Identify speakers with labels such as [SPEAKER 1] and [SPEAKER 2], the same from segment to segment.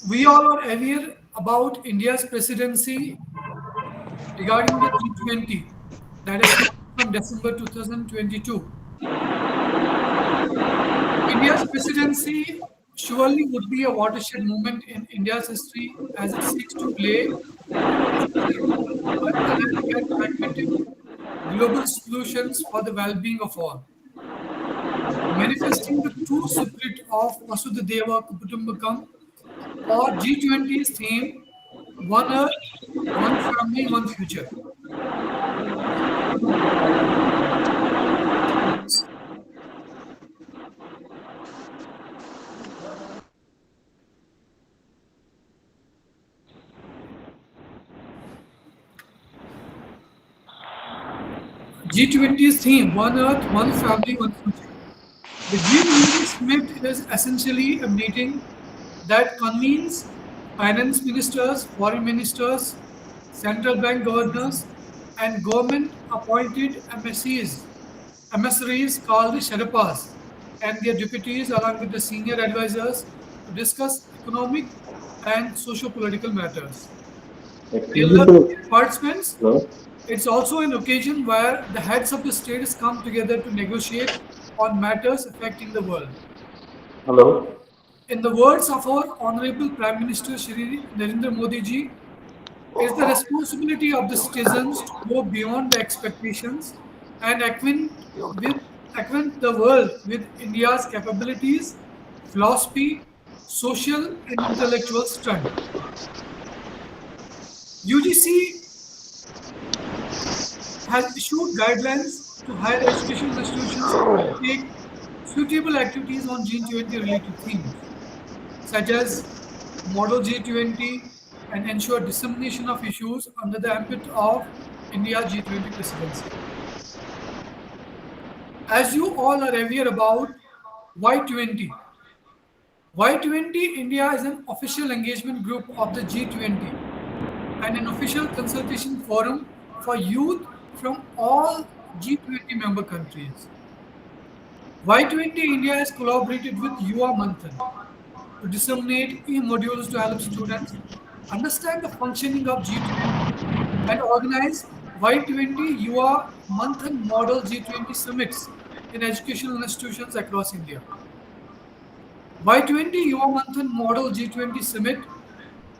[SPEAKER 1] We all are aware about India's presidency regarding the G20 that has started from December 2022. India's presidency surely would be a watershed moment in India's history as it seeks to lay the foundation for dynamic and pragmatic global solutions for the well-being of all, manifesting the true spirit of Vasudhaiva Kutumbakam or G20's theme, One Earth, One Family, One Future. G20's theme, One Earth, One Family, One Future. The G20 summit is essentially a meeting that convenes finance ministers, foreign ministers, central bank governors, and government appointed emissaries called the Sherpas, and their deputies, along with the senior advisors, to discuss economic and socio political matters. Dear
[SPEAKER 2] Excuse me, sir.
[SPEAKER 1] participants,
[SPEAKER 2] Hello?
[SPEAKER 1] it's also an occasion where the heads of the states come together to negotiate on matters affecting the world.
[SPEAKER 2] Hello?
[SPEAKER 1] In the words of our Honorable Prime Minister Shri Narendra Modi ji, it's the responsibility of the citizens to go beyond the expectations and with acquaint the world with India's capabilities, philosophy, social and intellectual strength. UGC has issued guidelines to higher education institutions to undertake suitable activities on G20 related themes, such as Model G20 and ensure dissemination of issues under the ambit of India G20 presidency. As you all are aware about Y20, Y20 India is an official engagement group of the G20 and an official consultation forum for youth from all G20 member countries. Y20 India has collaborated with UA Manthan to disseminate e-modules to help students understand the functioning of G20 and organize Y20 UA Manthan model G20 summits in educational institutions across India. Y20 UA Manthan model G20 summit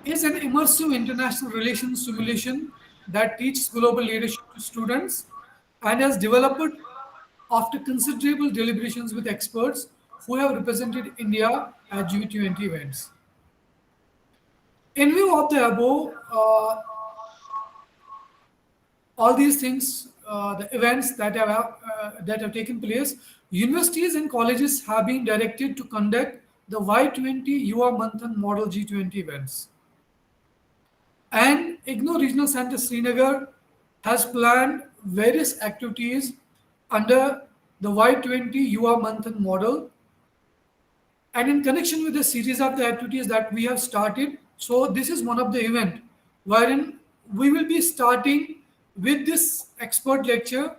[SPEAKER 1] is an immersive international relations simulation that teaches global leadership to students and has developed after considerable deliberations with experts who have represented India at G20 events. In view of the above, all these things, the events that have taken place, universities and colleges have been directed to conduct the Y20 UA Manthan Model G20 events. And IGNOU Regional Center Srinagar has planned various activities under the Y20 UA Manthan model. And in connection with the series of the activities that we have started, so this is one of the event wherein we will be starting with this expert lecture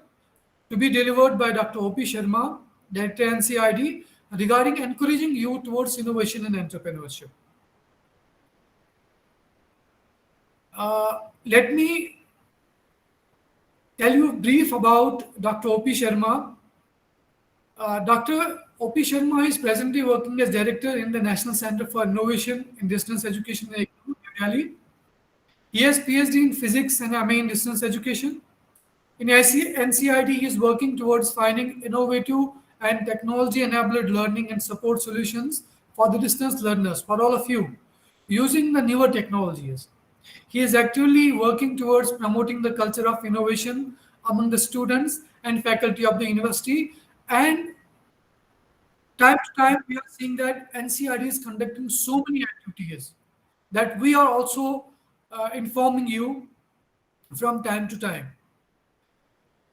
[SPEAKER 1] to be delivered by Dr. O.P. Sharma, Director NCID, regarding encouraging youth towards innovation and entrepreneurship. Let me tell you a brief about Dr. O.P. Sharma. Dr. O.P. Sharma is presently working as director in the National Center for Innovation in Distance Education in New Delhi. He has PhD in physics and MA in distance education. In NCID, he is working towards finding innovative and technology-enabled learning and support solutions for the distance learners, for all of you, using the newer technologies. He is actively working towards promoting the culture of innovation among the students and faculty of the university. And time to time, we are seeing that NCRD is conducting so many activities that we are also informing you from time to time.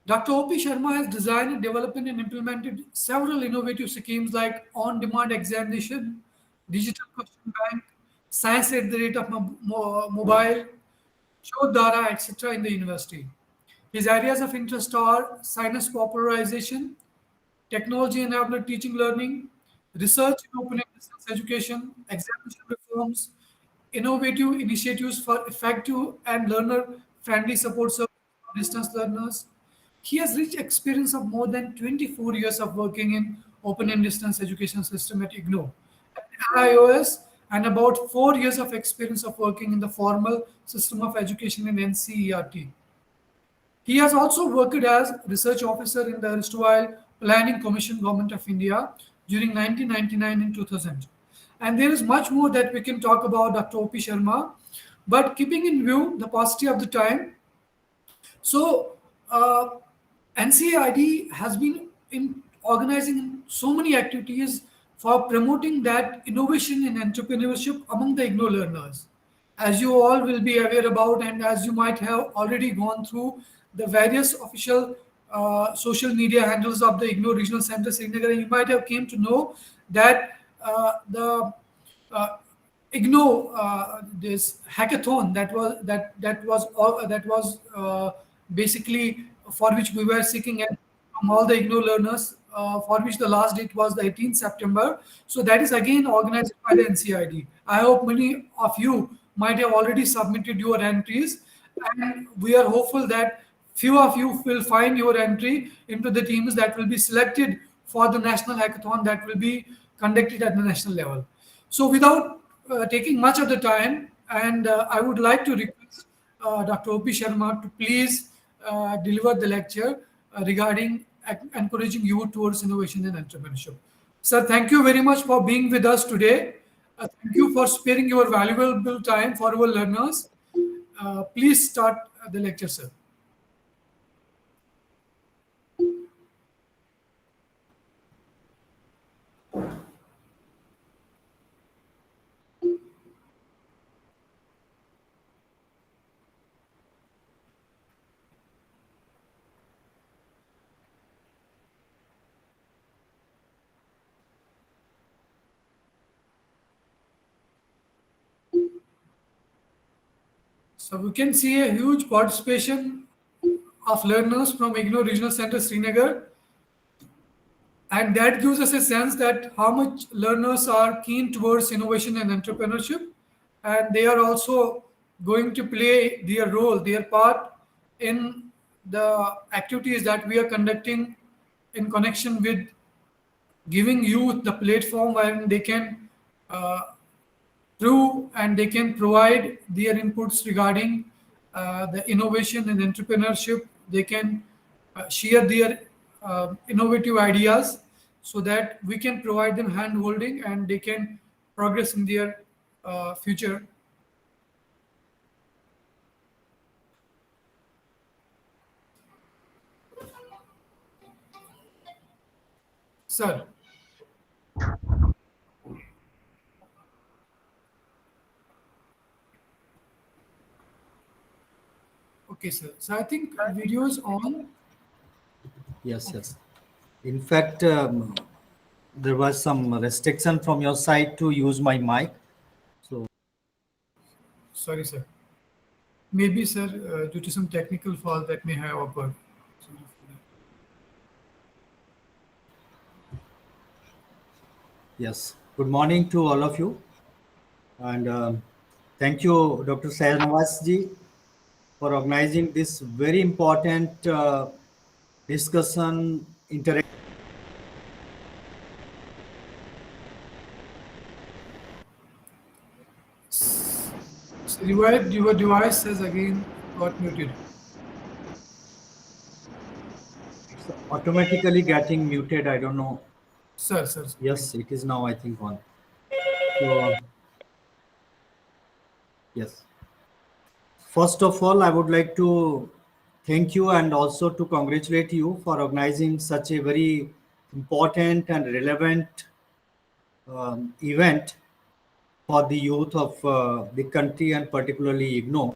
[SPEAKER 1] Dr. O.P. Sharma has designed, developed, and implemented several innovative schemes like on-demand examination, digital question bank, science at the rate of mobile, Shodhara, etc. in the university. His areas of interest are science popularization, technology-enabled teaching learning, research in open and distance education, examination reforms, innovative initiatives for effective and learner-friendly support services for distance learners. He has rich experience of more than 24 years of working in open and distance education system at IGNO, iOS, and about 4 years of experience of working in the formal system of education in NCERT. He has also worked as research officer in the erstwhile Planning Commission Government of India during 1999 and 2000. And there is much more that we can talk about Dr. O.P. Sharma, but keeping in view the paucity of the time, so NCID has been in organizing so many activities for promoting that innovation and entrepreneurship among the IGNO learners. As you all will be aware about, and as you might have already gone through the various official social media handles of the IGNO Regional Center Srinagar, you might have came to know that the uh, IGNO this hackathon that was basically for which we were seeking and from all the IGNO learners for which the last date was the 18th September. So that is again organized by the NCID. I hope many of you might have already submitted your entries, and we are hopeful that few of you will find your entry into the teams that will be selected for the national hackathon that will be conducted at the national level. So, without taking much of the time, and I would like to request Dr. O.P. Sharma to please deliver the lecture regarding encouraging youth towards innovation and entrepreneurship. Sir, thank you very much for being with us today. Thank you for sparing your valuable time for our learners. Please start the lecture, sir. So we can see a huge participation of learners from IGNO Regional Center Srinagar, and that gives us a sense that how much learners are keen towards innovation and entrepreneurship, and they are also going to play their role, their part in the activities that we are conducting in connection with giving youth the platform where they can uh, through and they can provide their inputs regarding the innovation and entrepreneurship. They can share their innovative ideas so that we can provide them hand holding and they can progress in their future. Sir, okay, sir. So I think video is on.
[SPEAKER 2] Yes, yes. In fact, there was some restriction from your side to use my mic. So,
[SPEAKER 1] Sorry, sir. Maybe, sir, due to some technical fault that may have occurred. Sorry for that.
[SPEAKER 2] yes. Good morning to all of you. And thank you, Dr. Sayanawaz ji, for organizing this very important discussion, interaction.
[SPEAKER 1] So your device has again got muted.
[SPEAKER 2] Automatically getting muted. I don't know.
[SPEAKER 1] Sir, thank
[SPEAKER 2] Yes,
[SPEAKER 1] you.
[SPEAKER 2] it is now, I think, on. So, yes. First of all, I would like to thank you and also to congratulate you for organizing such a very important and relevant event for the youth of the country and particularly IGNO.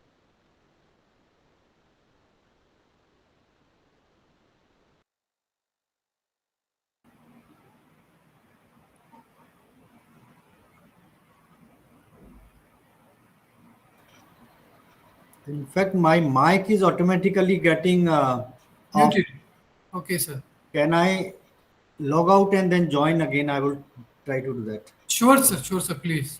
[SPEAKER 2] In fact, my mic is automatically getting off.
[SPEAKER 1] Muted. Okay, sir.
[SPEAKER 2] Can I log out and then join again? I will try to do that.
[SPEAKER 1] Sure, sir. Sure, sir. Please.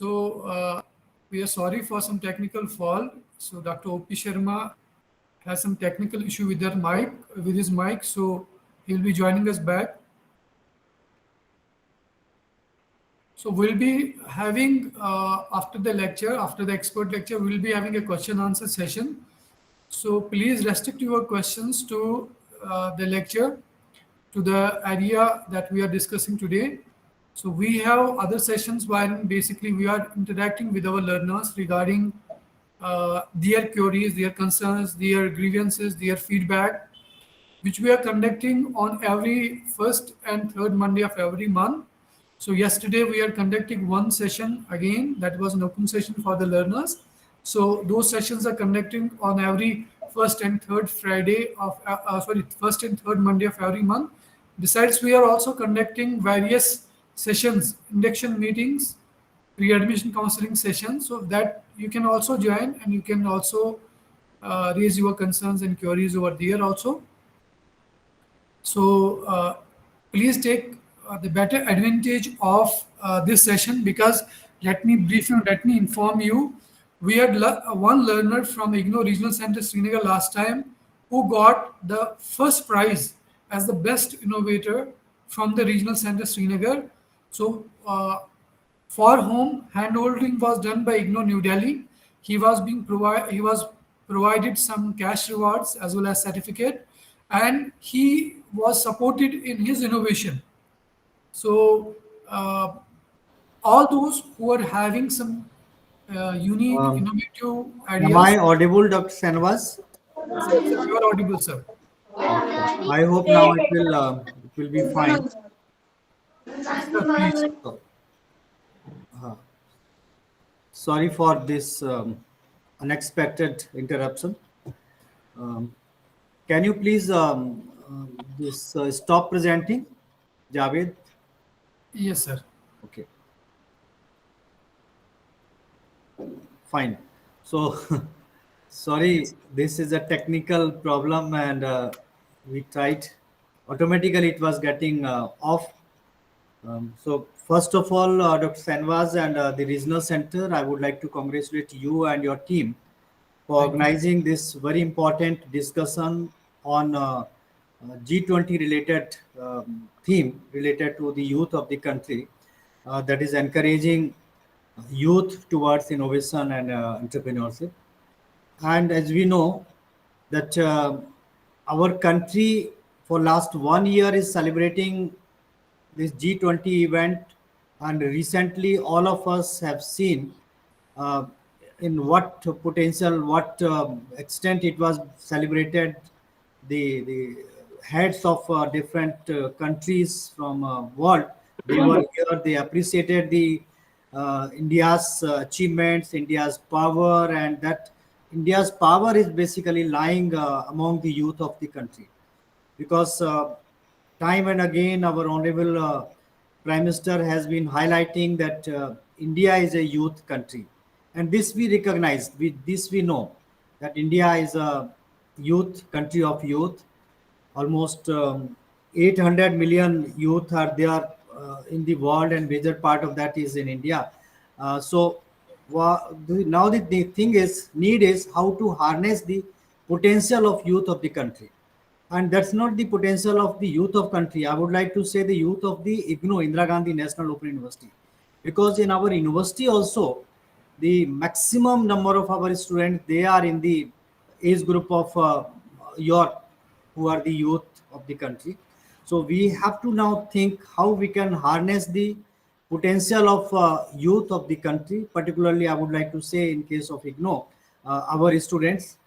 [SPEAKER 1] So we are sorry for some technical fault. So Dr. OP Sharma has some technical issue with their mic, with his mic. So he'll be joining us back. So we'll be having after the lecture, after the expert lecture, we'll be having a question answer session. So please restrict your questions to the lecture, to the area that we are discussing today. So we have other sessions where basically we are interacting with our learners regarding their queries, their concerns, their grievances, their feedback, which we are conducting on every first and third Monday of every month. So yesterday we are conducting one session again, that was an open session for the learners. So those sessions are conducting on every first and third Friday of first and third Monday of every month. Besides, we are also conducting various sessions, induction meetings, pre-admission counseling sessions, so that you can also join and you can also raise your concerns and queries over there also. So please take the better advantage of this session, because let me brief you, let me inform you. We had one learner from IGNO Regional Center Srinagar last time who got the first prize as the best innovator from the Regional Center Srinagar. So for whom handholding was done by IGNO New Delhi, he was provided some cash rewards as well as certificate, and he was supported in his innovation. So all those who are having some unique,
[SPEAKER 2] Um,
[SPEAKER 1] innovative
[SPEAKER 2] am I
[SPEAKER 1] ideas,
[SPEAKER 2] audible, Dr. Shanvas?
[SPEAKER 1] yes, yes, sir, you are audible, sir.
[SPEAKER 2] Okay. I hope now it will be fine.
[SPEAKER 1] Yes, sir, please.
[SPEAKER 2] So, sorry for this unexpected interruption. Um, can you please this stop presenting, Javed?
[SPEAKER 1] Yes, sir.
[SPEAKER 2] Okay, fine. So, sorry, this is a technical problem, and we tried. Automatically, it was getting off. So, first of all, Dr. Sanvaz and the regional center, I would like to congratulate you and your team for
[SPEAKER 1] Thank you.
[SPEAKER 2] organizing this very important discussion on G20 related theme related to the youth of the country, that is encouraging youth towards innovation and entrepreneurship. And as we know that our country for last 1 year is celebrating this G20 event, and recently all of us have seen uh, in what potential, what extent it was celebrated. The heads of different countries from world, they were here. They appreciated the India's achievements, India's power, and that India's power is basically lying among the youth of the country, because time and again our honorable prime minister has been highlighting that India is a youth country, and this we recognize, we know that India is a youth country of youth. Almost 800 million youth are there in the world, and major part of that is in India. So now the thing is, need is how to harness the potential of youth of the country, and that's not the potential of the youth of country. I would like to say the youth of the IGNO, Indira Gandhi National Open University, because in our university also the maximum number of our students, they are in the age group of your, who are the youth of the country. So we have to now think how we can harness the potential of youth of the country. Particularly, I would like to say in case of IGNO, our students.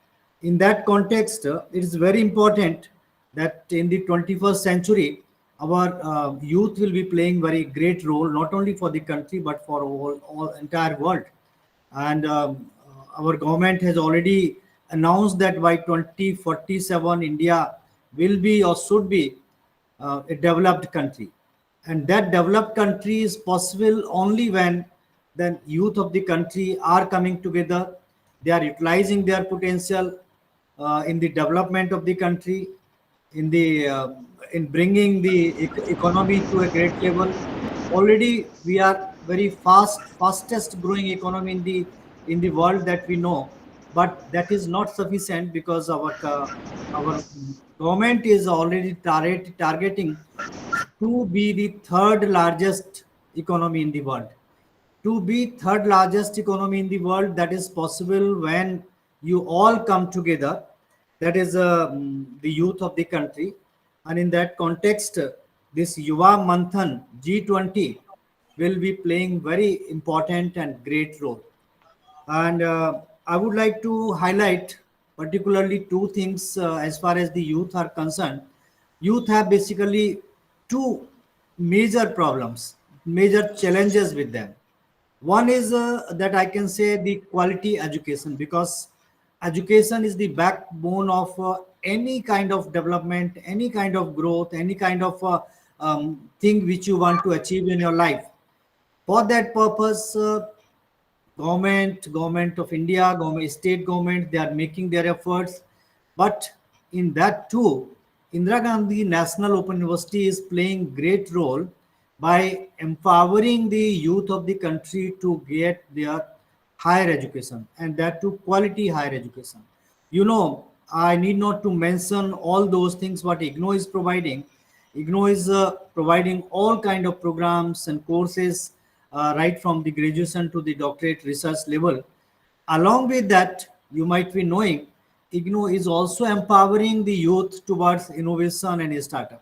[SPEAKER 2] In that context, it is very important that in the 21st century, our youth will be playing very great role, not only for the country but for all entire world. And our government has already announced that by 2047 India will be or should be a developed country, and that developed country is possible only when the youth of the country are coming together. They are utilizing their potential in the development of the country, in the in bringing the economy to a great level. Already we are very fastest growing economy in the world that we know, but that is not sufficient because our government is already targeting to be the third largest economy in the world. To be third largest economy in the world, that is possible when you all come together. That is the youth of the country, and in that context, this Yuva Manthan G20 will be playing very important and great role. And I would like to highlight particularly two things as far as the youth are concerned. Youth have basically two major problems, major challenges with them. One is that I can say the quality education, because education is the backbone of any kind of development, any kind of growth, any kind of thing which you want to achieve in your life. For that purpose, government of India, government, state government, they are making their efforts. But in that too, Indira Gandhi National Open University is playing great role by empowering the youth of the country to get their higher education, and that to quality higher education. You know, I need not to mention all those things what IGNO is providing. IGNO is providing all kind of programs and courses, right from the graduation to the doctorate research level. Along with that, you might be knowing, IGNO is also empowering the youth towards innovation and startup.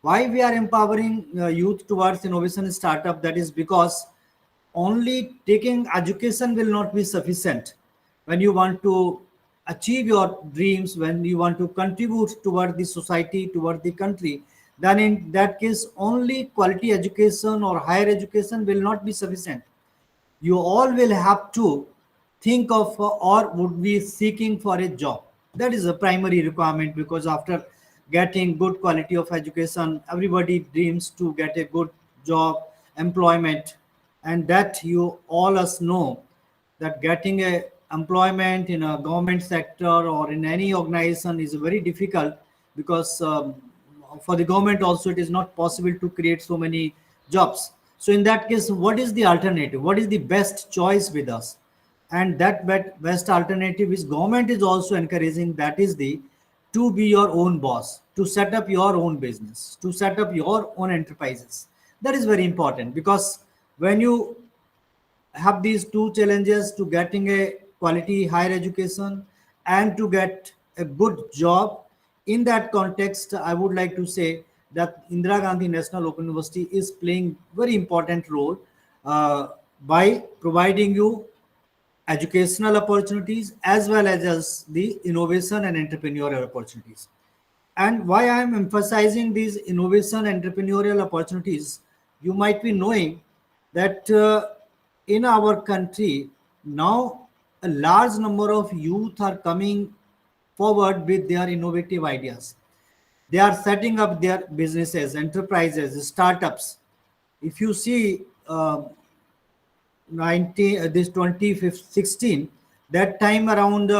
[SPEAKER 2] Why we are empowering youth towards innovation and startup? That is because only taking education will not be sufficient. When you want to achieve your dreams, when you want to contribute toward the society, toward the country, then in that case only quality education or higher education will not be sufficient. You all will have to think of or would be seeking for a job. That is a primary requirement, because after getting good quality of education, everybody dreams to get a good job, employment. And that you all us know that getting a employment in a government sector or in any organization is very difficult, because for the government also it is not possible to create so many jobs. So in that case, what is the alternative? What is the best choice with us? And that best alternative is government is also encouraging, that is the to be your own boss, to set up your own business, to set up your own enterprises. That is very important, because when you have these two challenges, to getting a quality higher education and to get a good job, in that context I would like to say that Indira Gandhi National Open University is playing very important role by providing you educational opportunities as well as the innovation and entrepreneurial opportunities. And why I am emphasizing these innovation entrepreneurial opportunities, you might be knowing that in our country now a large number of youth are coming forward with their innovative ideas. They are setting up their businesses, enterprises, startups. If you see 2016, that time around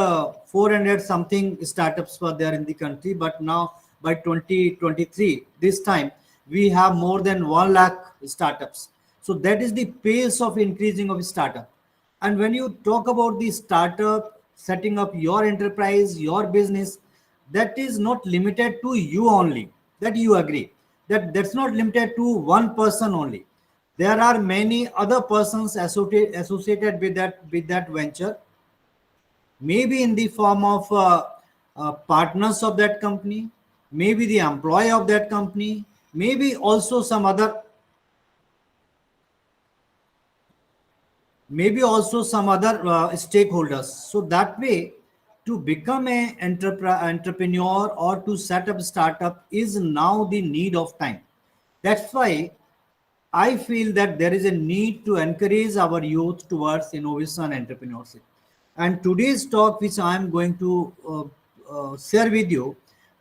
[SPEAKER 2] 400 something startups were there in the country, but now by 2023 this time we have more than 1 lakh startups. So that is the pace of increasing of startup. And when you talk about the startup, setting up your enterprise, your business, that is not limited to you only. That you agree that that's not limited to one person only. There are many other persons associated with that venture, maybe in the form of partners of that company, maybe the employee of that company, maybe also some other, stakeholders. So that way, to become a entrepreneur or to set up startup is now the need of time. That's why I feel that there is a need to encourage our youth towards innovation and entrepreneurship. And today's talk, which I am going to share with you,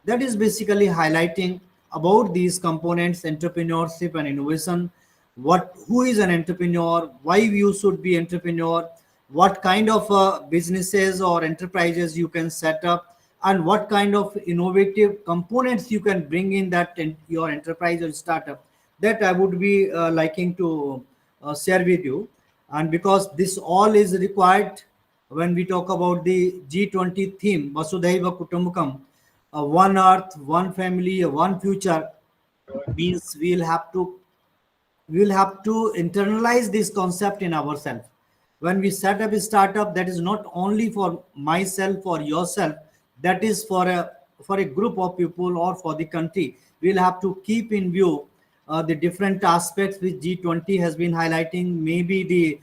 [SPEAKER 2] that is basically highlighting about these components, entrepreneurship and innovation. Who is an entrepreneur? Why you should be entrepreneur? What kind of businesses or enterprises you can set up, and what kind of innovative components you can bring in that your enterprise or startup. That I would be liking to share with you. And because this all is required when we talk about the G20 theme, Vasudhaiva Kutumbakam, one earth, one family, one future, means we'll have to internalize this concept in ourselves. When we set up a startup, that is not only for myself or yourself, that is for a group of people or for the country. We'll have to keep in view the different aspects which G20 has been highlighting, maybe the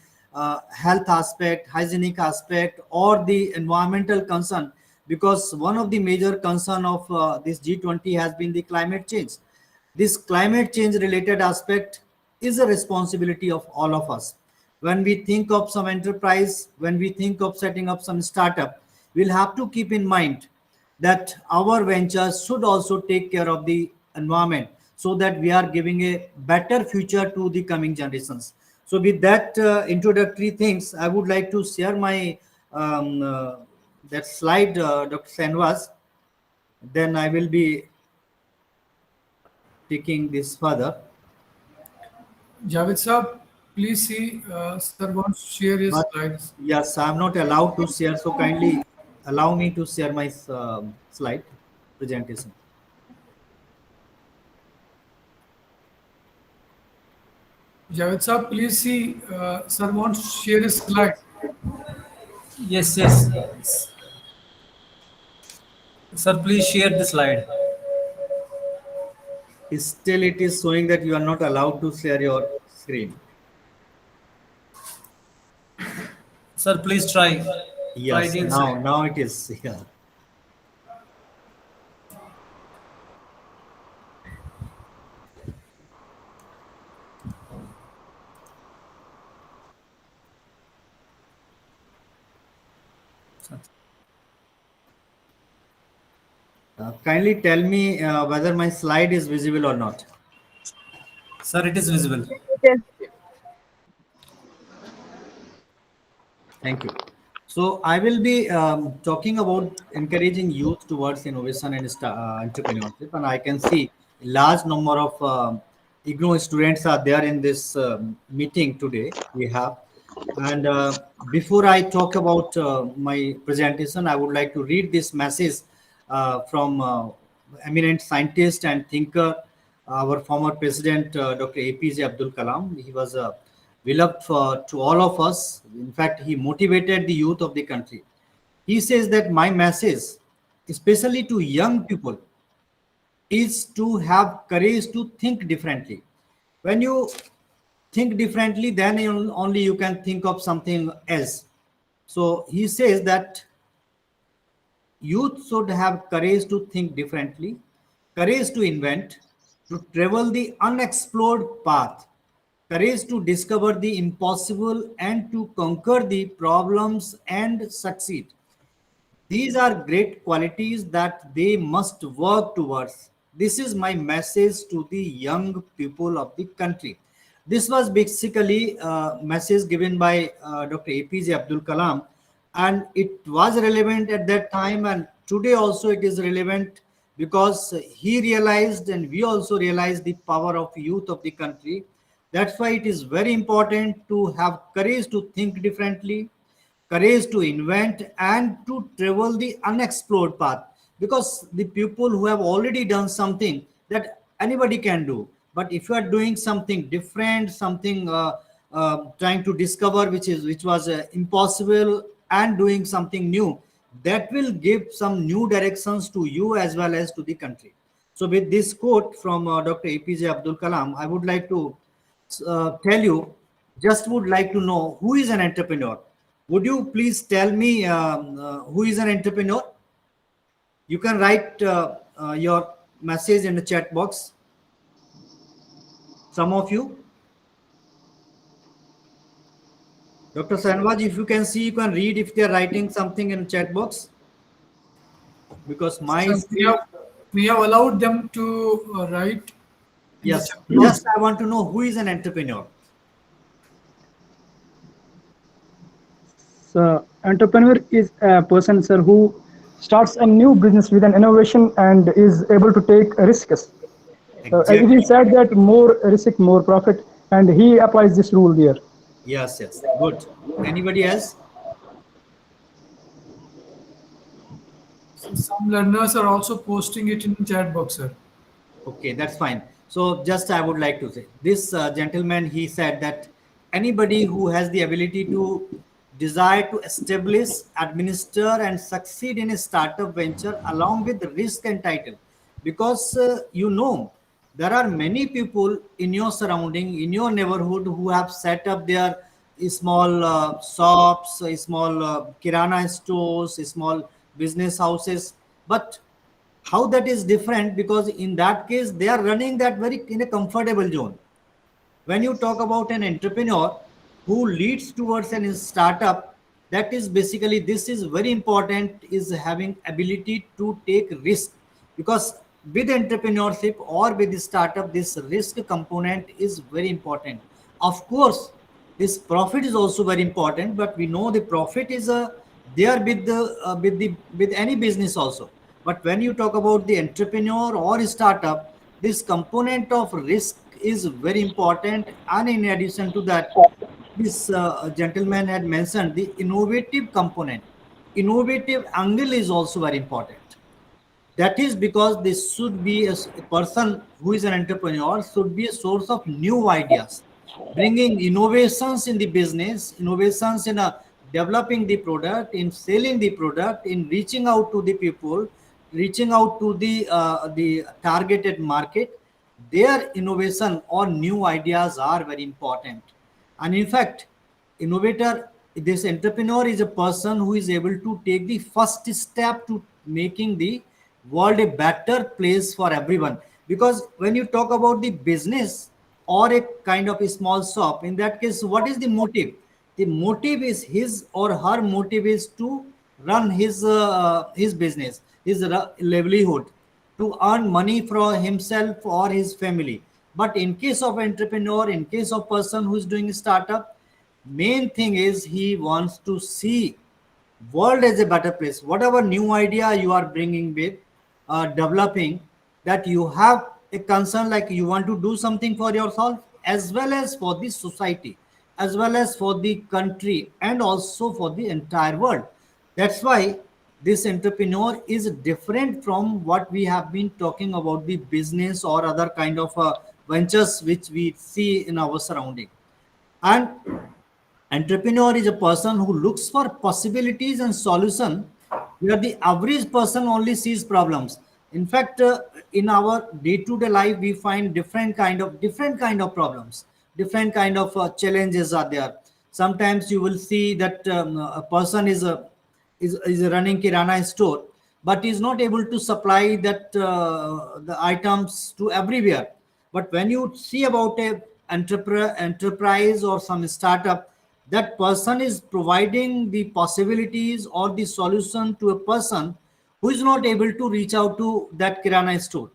[SPEAKER 2] health aspect, hygienic aspect, or the environmental concern, because one of the major concern of this G20 has been the climate change. This climate change related aspect is a responsibility of all of us. When we think of some enterprise, when we think of setting up some startup, we'll have to keep in mind that our ventures should also take care of the environment, so that we are giving a better future to the coming generations. So with that introductory things, I would like to share my that slide, Dr. Senwas. Then I will be taking this further.
[SPEAKER 1] Javed Saab, please see, sir wants to share his
[SPEAKER 2] But
[SPEAKER 1] slides.
[SPEAKER 2] yes, I'm not allowed to share, so kindly allow me to share my slide presentation.
[SPEAKER 1] Javed Saab, please see, sir wants to share his slides.
[SPEAKER 3] Yes, yes. Sir, please share the slide.
[SPEAKER 2] Still, it is showing that you are not allowed to share your screen.
[SPEAKER 3] Sir, please try. Try
[SPEAKER 2] Yes,
[SPEAKER 3] it
[SPEAKER 2] now
[SPEAKER 3] inside.
[SPEAKER 2] now it is. Yeah. Kindly tell me whether my slide is visible or not.
[SPEAKER 3] Sir, it is visible.
[SPEAKER 2] Thank you. So I will be talking about encouraging youth towards innovation and entrepreneurship, and I can see a large number of IGNOU students are there in this meeting today. We have, and before I talk about my presentation, I would like to read this message from eminent scientist and thinker, our former president, Dr. APJ Abdul Kalam. He was a beloved to all of us. In fact, he motivated the youth of the country. He says that my message, especially to young people, is to have courage to think differently. When you think differently, then only you can think of something else. So he says that youth should have courage to think differently, courage to invent, to travel the unexplored path, courage to discover the impossible, and to conquer the problems and succeed. These are great qualities that they must work towards. This is my message to the young people of the country. This was basically a message given by Dr. APJ Abdul Kalam, and it was relevant at that time, and today also it is relevant, because he realized and we also realized the power of youth of the country. That's why it is very important to have courage to think differently, courage to invent, and to travel the unexplored path, because the people who have already done something that anybody can do, but if you are doing something different, something trying to discover which was impossible, and doing something new, that will give some new directions to you as well as to the country. So with this quote from Dr. APJ Abdul Kalam, I would like to tell you, just would like to know who is an entrepreneur. Would you please tell me who is an entrepreneur? You can write your message in the chat box. Some of you. Dr. Sanwaj, if you can see, you can read if they are writing something in chat box. Because my
[SPEAKER 1] So
[SPEAKER 2] screen.
[SPEAKER 1] we have allowed them to write in the
[SPEAKER 2] Yes,
[SPEAKER 1] chat box.
[SPEAKER 2] just I want to know who is an entrepreneur.
[SPEAKER 4] So, entrepreneur is a person, sir, who starts a new business with an innovation and is able to take risks. It
[SPEAKER 2] Exactly.
[SPEAKER 4] is said that more risk, more profit. and he applies this rule there.
[SPEAKER 2] Yes, yes. Good. Anybody else?
[SPEAKER 1] So some learners are also posting it in chat box, sir.
[SPEAKER 2] Okay, that's fine. So just I would like to say this gentleman, he said that anybody who has the ability to desire to establish, administer and succeed in a startup venture along with the risk and title, because there are many people in your surrounding, in your neighborhood who have set up their small shops, small kirana stores, small business houses, but how that is different, because in that case they are running that very in a comfortable zone. When you talk about an entrepreneur who leads towards an startup, that is basically, this is very important, is having ability to take risk, because with entrepreneurship or with the startup, this risk component is very important. Of course, this profit is also very important, but we know the profit is there with with any business also. But when you talk about the entrepreneur or startup, this component of risk is very important. And in addition to that, this gentleman had mentioned the innovative component. Innovative angle is also very important. That is because this should be a person who is an entrepreneur should be a source of new ideas, bringing innovations in the business, innovations in developing the product, in selling the product, in reaching out to the people, reaching out to the targeted market. Their innovation or new ideas are very important. And in fact, innovator, this entrepreneur is a person who is able to take the first step to making the world a better place for everyone. Because when you talk about the business or a kind of a small shop, in that case, what is the motive? The motive is his or her motive is to run his business, his livelihood, to earn money for himself or his family. But in case of entrepreneur, in case of person who is doing startup, main thing is he wants to see world as a better place. Whatever new idea you are bringing with, developing, that you have a concern, like you want to do something for yourself as well as for the society, as well as for the country, and also for the entire world. That's why this entrepreneur is different from what we have been talking about, the business or other kind of ventures which we see in our surrounding. And entrepreneur is a person who looks for possibilities and solution, where the average person only sees problems. In fact, in our day-to-day life, we find different kind of problems, different kind of challenges are there. Sometimes you will see that a person is running kirana store, but is not able to supply that the items to everywhere. But when you see about a enterprise or some startup, that person is providing the possibilities or the solution to a person who is not able to reach out to that kirana store.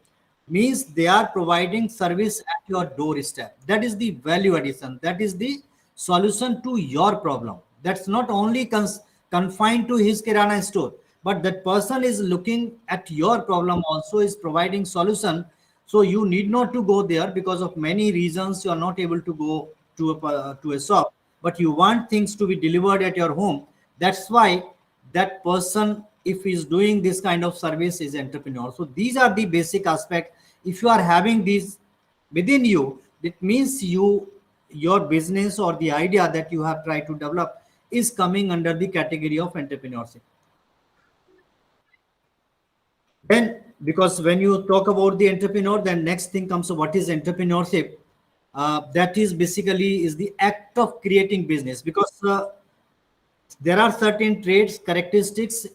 [SPEAKER 2] Means they are providing service at your doorstep. That is the value addition, that is the solution to your problem. That's not only confined to his kirana store, but that person is looking at your problem, also is providing solution. So you need not to go there, because of many reasons you are not able to go to a shop, but you want things to be delivered at your home. That's why that person, if he's doing this kind of service, is entrepreneur. So these are the basic aspect. If you are having these within you, it means your business or the idea that you have tried to develop is coming under the category of entrepreneurship. Then, because when you talk about the entrepreneur, then next thing comes, so what is entrepreneurship? That is basically is the act of creating business, because there are certain traits, characteristics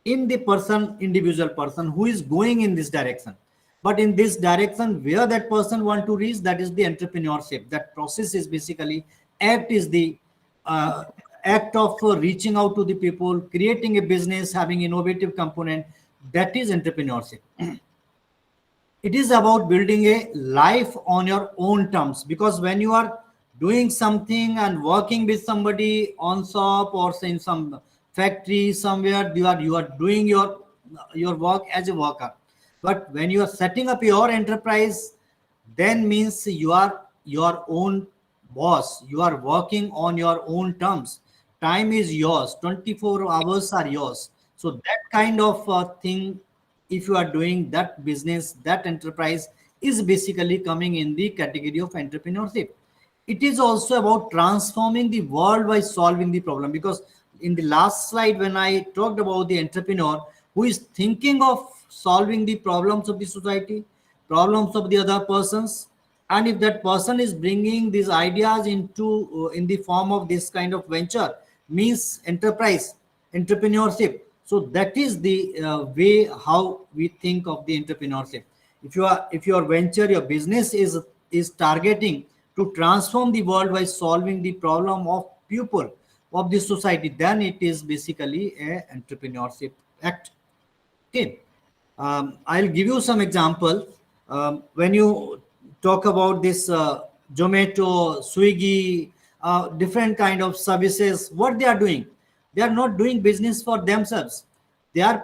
[SPEAKER 2] in the person, individual person who is going in this direction. But in this direction, where that person want to reach, that is the entrepreneurship. That process is basically act is the uh, act of reaching out to the people, creating a business, having innovative component. That is entrepreneurship. It is about building a life on your own terms, because when you are doing something and working with somebody on shop or say in some factory somewhere, you are doing your work as a worker. But when you are setting up your enterprise, then means you are your own boss. You are working on your own terms. Time is yours. 24 hours are yours. So that kind of thing, if you are doing that business, that enterprise is basically coming in the category of entrepreneurship. It is also about transforming the world by solving the problem, because in the last slide when I talked about the entrepreneur who is thinking of solving the problems of the society, problems of the other persons, and if that person is bringing these ideas into in the form of this kind of venture, means enterprise, entrepreneurship. So that is the way how we think of the entrepreneurship. If your venture, your business is targeting to transform the world by solving the problem of people of the society, then it is basically a entrepreneurship act. Okay. I'll give you some example. When you talk about this Zomato, Swiggy, different kind of services, what they are doing, they are not doing business for themselves. They are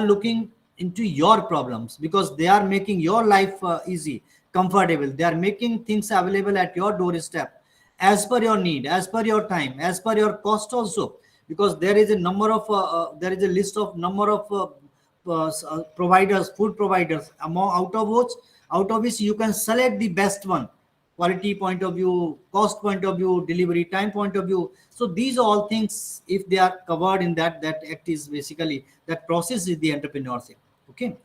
[SPEAKER 2] looking into your problems, because they are making your life easy, comfortable. They are making things available at your doorstep as per your need, as per your time, as per your cost also, because there is a number of there is a list of number of providers, food providers, among out of which you can select the best one, quality point of view, cost point of view, delivery time point of view. So these are all things, if they are covered in that act, is basically that process is the entrepreneurship. Okay.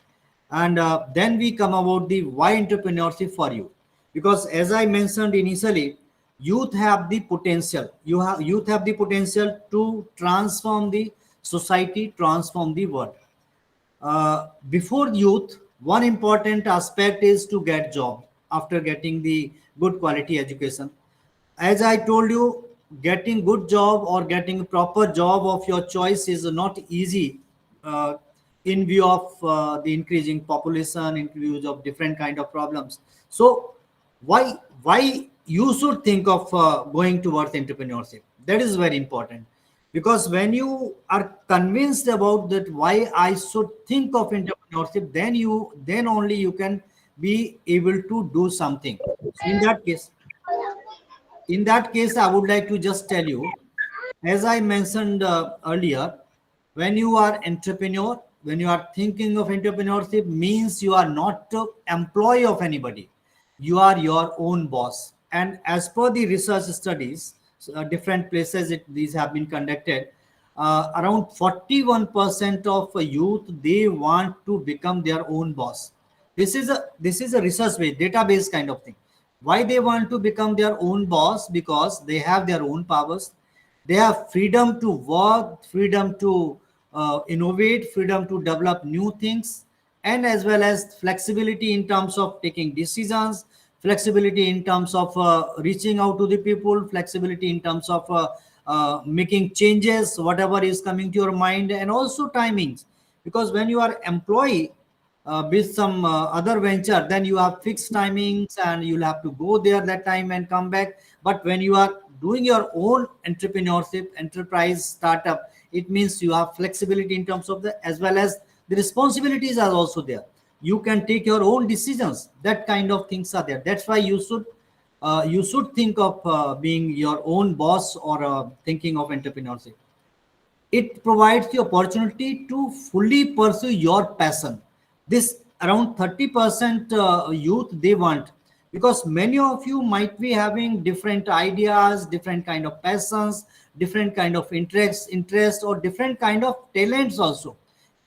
[SPEAKER 2] And then we come about the why entrepreneurship for you, because as I mentioned initially, youth have the potential. Youth have the potential to transform the society, transform the world. Before youth, one important aspect is to get job after getting the good quality education. As I told you, getting good job or getting proper job of your choice is not easy, uh, in view of the increasing population, in view of different kind of problems. So why you should think of going towards entrepreneurship? That is very important, because when you are convinced about that why I should think of entrepreneurship, then only you can be able to do something. So in that case, I would like to just tell you, as I mentioned earlier, when you are entrepreneur, when you are thinking of entrepreneurship, means you are not employee of anybody. You are your own boss. And as per the research studies, different places these have been conducted, around 41% of youth, they want to become their own boss. This is a research based database kind of thing. Why they want to become their own boss? Because they have their own powers. They have freedom to work, freedom to innovate, freedom to develop new things, and as well as flexibility in terms of taking decisions, flexibility in terms of reaching out to the people, flexibility in terms of making changes, whatever is coming to your mind, and also timings. Because when you are employee with some other venture, then you have fixed timings and you'll have to go there that time and come back. But when you are doing your own entrepreneurship, enterprise, startup, it means you have flexibility in terms of the, as well as the responsibilities are also there. You can take your own decisions. That kind of things are there. That's why you should think of being your own boss, or thinking of entrepreneurship. It provides the opportunity to fully pursue your passion. This around 30% youth, they want, because many of you might be having different ideas, different kind of passions, different kind of interest, or different kind of talents also.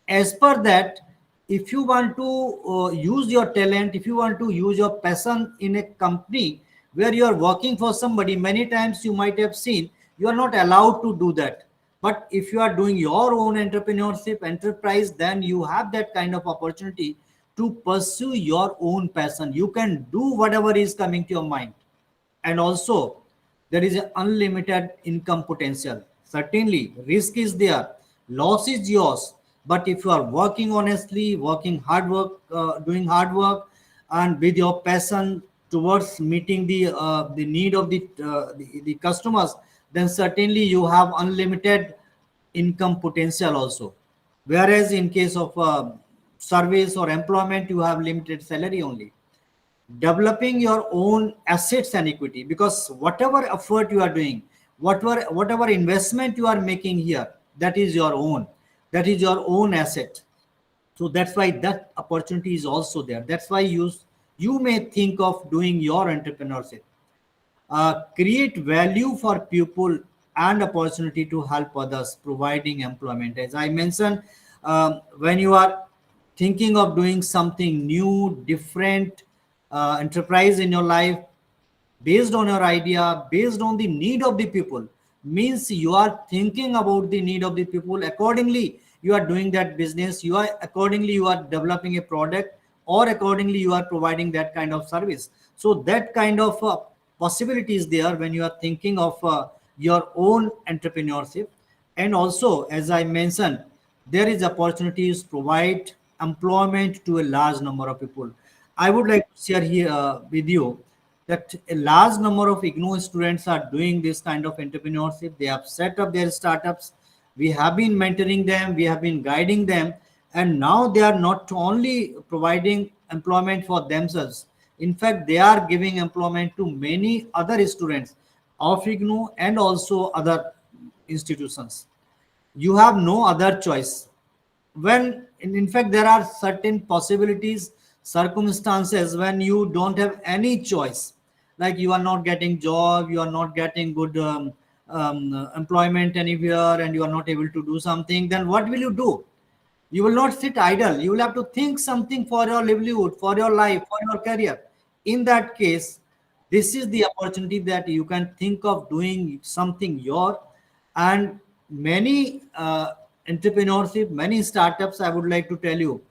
[SPEAKER 2] As per that, if you want to use your talent, if you want to use your passion in a company where you are working for somebody, many times you might have seen you are not allowed to do that. But if you are doing your own entrepreneurship enterprise, then you have that kind of opportunity to pursue your own passion. You can do whatever is coming to your mind. And also, there is an unlimited income potential. Certainly risk is there, loss is yours, but if you are working honestly, working hard work, doing hard work, and with your passion towards meeting the need of the customers, then certainly you have unlimited income potential also. Whereas in case of service or employment, you have limited salary only. developing your own assets and equity, because whatever effort you are doing, whatever investment you are making here, that is your own, that is your own asset. So that's why that opportunity is also there. That's why you may think of doing your entrepreneurship. Create value for people and opportunity to help others, providing employment. As I mentioned, when you are thinking of doing something new, different, enterprise in your life, based on your idea, based on the need of the people, means you are thinking about the need of the people. Accordingly, you are doing that business. You are accordingly you are developing a product, or accordingly you are providing that kind of service. So that kind of possibility is there when you are thinking of your own entrepreneurship. And also, as I mentioned, there is opportunities provide employment to a large number of people. I would like to share here with you that a large number of IGNOU students are doing this kind of entrepreneurship. They have set up their startups. We have been mentoring them, we have been guiding them, and now they are not only providing employment for themselves. In fact, they are giving employment to many other students of IGNOU and also other institutions. You have no other choice. When in fact there are certain possibilities, circumstances when you don't have any choice, like you are not getting job, you are not getting good employment anywhere, and you are not able to do something, then what will you do? You will not sit idle. You will have to think something for your livelihood, for your life, for your career. In that case, this is the opportunity that you can think of doing something your. And many entrepreneurship, many startups, I would like to tell you,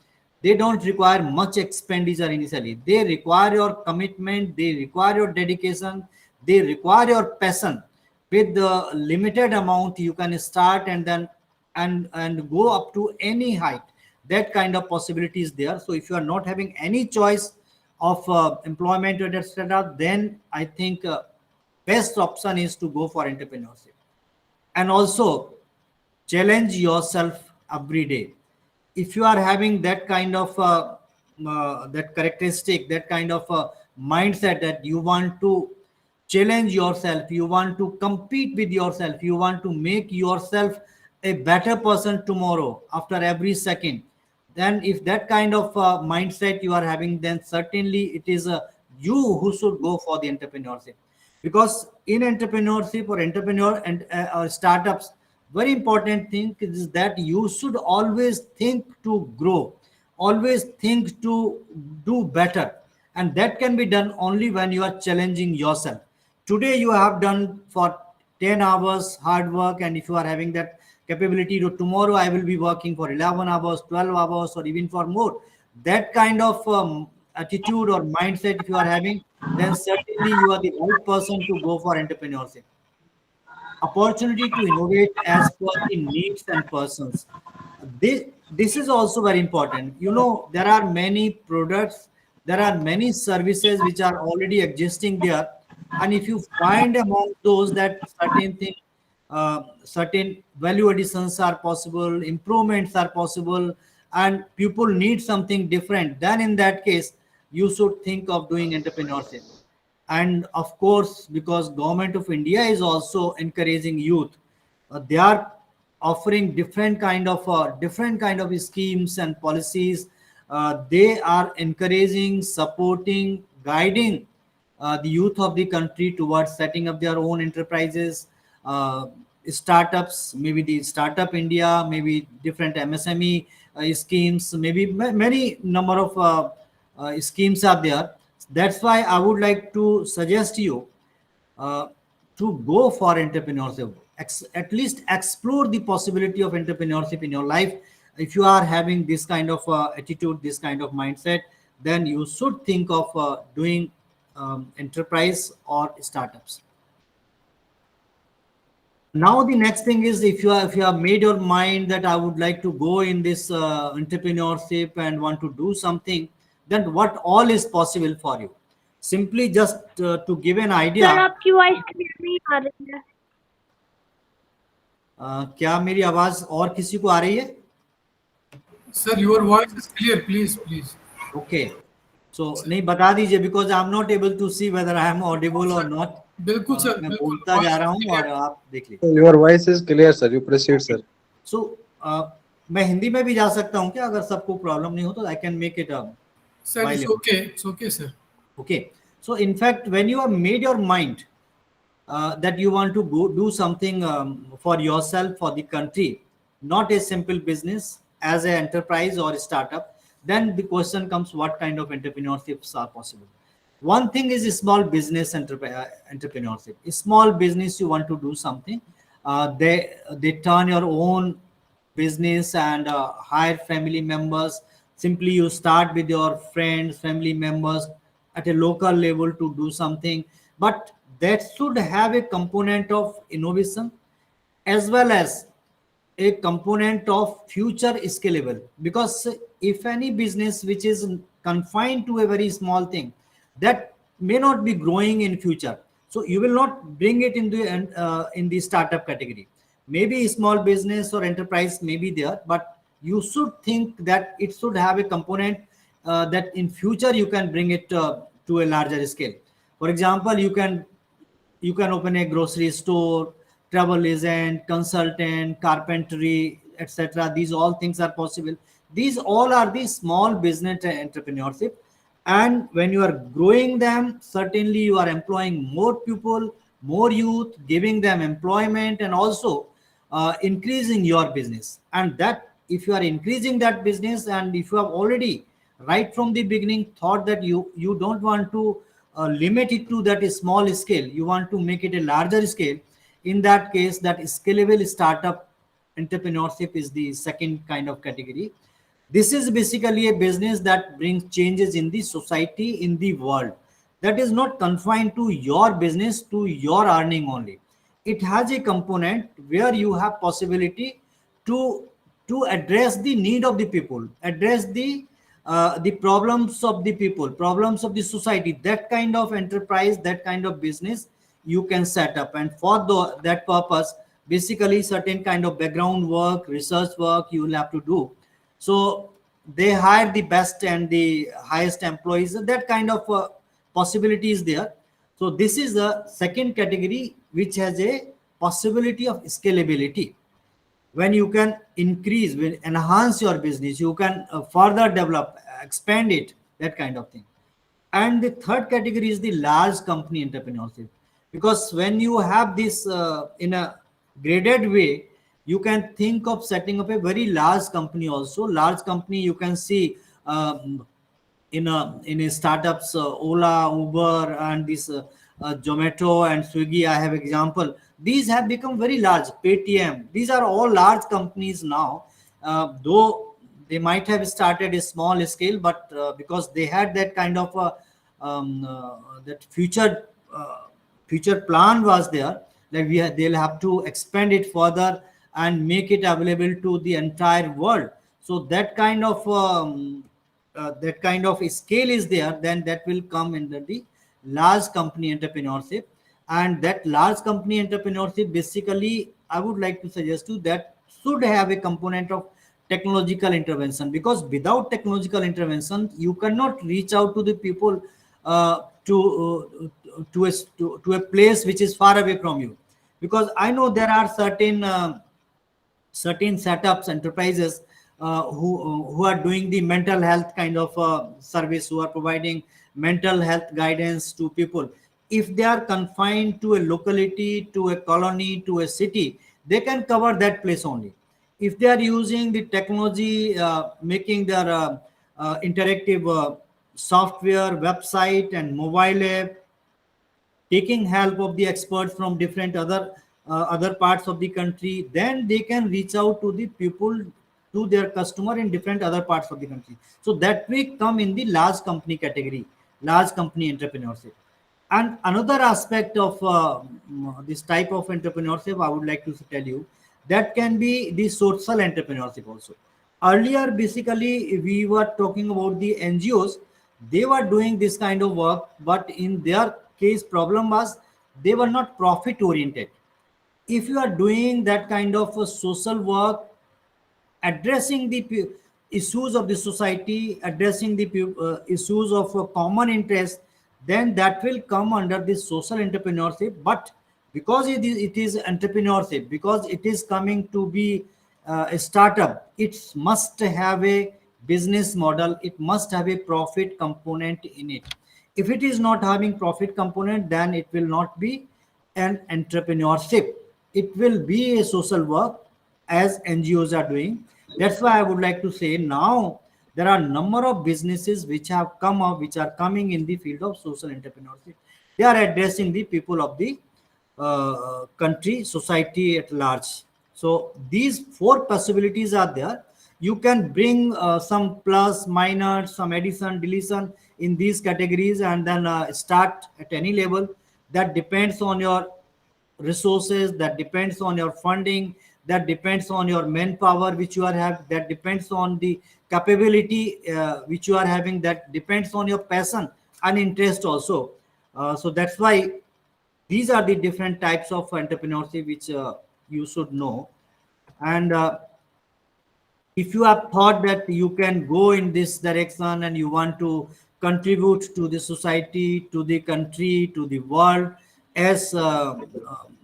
[SPEAKER 2] they don't require much expenditure initially. They require your commitment, they require your dedication, they require your passion. With the limited amount you can start, and then and go up to any height. That kind of possibility is there. So if you are not having any choice of employment or etc., then I think best option is to go for entrepreneurship. And also challenge yourself every day. If you are having that kind of that characteristic, that kind of mindset, that you want to challenge yourself, you want to compete with yourself, you want to make yourself a better person tomorrow after every second, then if that kind of mindset you are having, then certainly it is you who should go for the entrepreneurship. Because in entrepreneurship or entrepreneur and or startups, very important thing is that you should always think to grow, always think to do better, and that can be done only when you are challenging yourself. Today you have done for 10 hours hard work, and if you are having that capability to tomorrow I will be working for 11 hours, 12 hours, or even for more, that kind of attitude or mindset if you are having, then certainly you are the right person to go for entrepreneurship. Opportunity to innovate as per the needs and persons. This is also very important. You know, there are many products, there are many services which are already existing there, and if you find among those that certain thing, certain value additions are possible, improvements are possible, and people need something different, then in that case you should think of doing entrepreneurship. And of course, because government of India is also encouraging youth, they are offering different kind of schemes and policies. They are encouraging, supporting, guiding the youth of the country towards setting up their own enterprises, uh, startups, maybe the Startup India, maybe different MSME schemes, maybe many number of schemes are there. That's why I would like to suggest you uh, to go for entrepreneurship. At least explore the possibility of entrepreneurship in your life. If you are having this kind of attitude, this kind of mindset, then you should think of doing enterprise or startups. Now the next thing is, if you have made your mind that I would like to go in this entrepreneurship and want to do something, then what all is possible for you? Simply just to give an idea,
[SPEAKER 5] sir आपकी voice clear नहीं आ रही है
[SPEAKER 2] क्या मेरी आवाज और किसी को आ रही है?
[SPEAKER 1] Sir, your voice is clear. Please, please.
[SPEAKER 2] Okay. So नहीं बता दीजिए, because I'm not able to see whether I am audible or not.
[SPEAKER 1] बिल्कुल सर,
[SPEAKER 2] मैं
[SPEAKER 1] बिल्कुल
[SPEAKER 2] बोलता जा रहा हूँ और आप देख लीजिए.
[SPEAKER 6] Your voice is clear, sir. You proceed, sir.
[SPEAKER 2] So मैं हिंदी में भी जा सकता हूँ क्या, अगर सबको प्रॉब्लम नहीं हो तो? I can make it
[SPEAKER 1] sir,
[SPEAKER 2] bilingual.
[SPEAKER 1] it's okay sir.
[SPEAKER 2] Okay. So in fact, when you have made your mind that you want to go do something for yourself, for the country, not a simple business, as an enterprise or a startup, then the question comes, what kind of entrepreneurships are possible? One thing is a small business entrepreneurship. A small business, you want to do something, they turn your own business and hire family members. Simply you start with your friends, family members at a local level to do something, but that should have a component of innovation as well as a component of future scalable. Because if any business which is confined to a very small thing, that may not be growing in future, so you will not bring it in the startup category. Maybe small business or enterprise may be there, but you should think that it should have a component that in future you can bring it to a larger scale. For example, you can open a grocery store, travel agent, consultant, carpentry, etc. These all things are possible. These all are the small business entrepreneurship. And when you are growing them, certainly you are employing more people, more youth, giving them employment, and also increasing your business. And that, if you are increasing that business, and if you have already right from the beginning thought that you don't want to limit it to that small scale, you want to make it a larger scale, in that case, that scalable startup entrepreneurship is the second kind of category. This is basically a business that brings changes in the society, in the world. That is not confined to your business, to your earning only. It has a component where you have possibility to address the need of the people, address the problems of the people, problems of the society. That kind of enterprise, that kind of business you can set up, and for that purpose, basically certain kind of background work, research work you will have to do. So they hire the best and the highest employees. That kind of possibility is there. So this is the second category which has a possibility of scalability. When you can increase, when enhance your business, you can further develop, expand it, that kind of thing. And the third category is the large company entrepreneurship. Because when you have this in a graded way, you can think of setting up a very large company also. Large company you can see in a startups, Ola, Uber, and this Zomato and Swiggy. I have example. These have become very large. Paytm. These are all large companies now. Though they might have started a small scale, but because they had that kind of that future plan was there, that they'll have to expand it further and make it available to the entire world. So that kind of scale is there, then that will come under the large company entrepreneurship. And that large company entrepreneurship, basically, I would like to suggest you that should have a component of technological intervention, because without technological intervention you cannot reach out to the people to a place which is far away from you. Because I know there are certain setups, enterprises who are doing the mental health kind of service, who are providing mental health guidance to people. If they are confined to a locality, to a colony, to a city, they can cover that place only. If they are using the technology, making their interactive software, website, and mobile app, taking help of the experts from different other parts of the country, then they can reach out to the people, to their customer in different other parts of the country. So that may come in the large company category, large company entrepreneurship. And another aspect of this type of entrepreneurship, I would like to tell you, that can be the social entrepreneurship also. Earlier, basically, we were talking about the NGOs. They were doing this kind of work, but in their case, problem was they were not profit oriented. If you are doing that kind of social work, addressing the issues of the society, addressing the issues of common interest, then that will come under the social entrepreneurship. But because it is entrepreneurship, because it is coming to be a startup, it must have a business model, it must have a profit component in it. If it is not having profit component, then it will not be an entrepreneurship, it will be a social work as NGOs are doing. That's why I would like to say now there are a number of businesses which have come up, which are coming in the field of social entrepreneurship. They are addressing the people of the country, society at large. So these four possibilities are there. You can bring some plus, minus, some addition, deletion in these categories, and then start at any level. That depends on your resources, that depends on your funding, that depends on your manpower which you are have, that depends on the capability which you are having, that depends on your passion and interest also. So that's why these are the different types of entrepreneurship which you should know. And if you have thought that you can go in this direction and you want to contribute to the society, to the country, to the world, as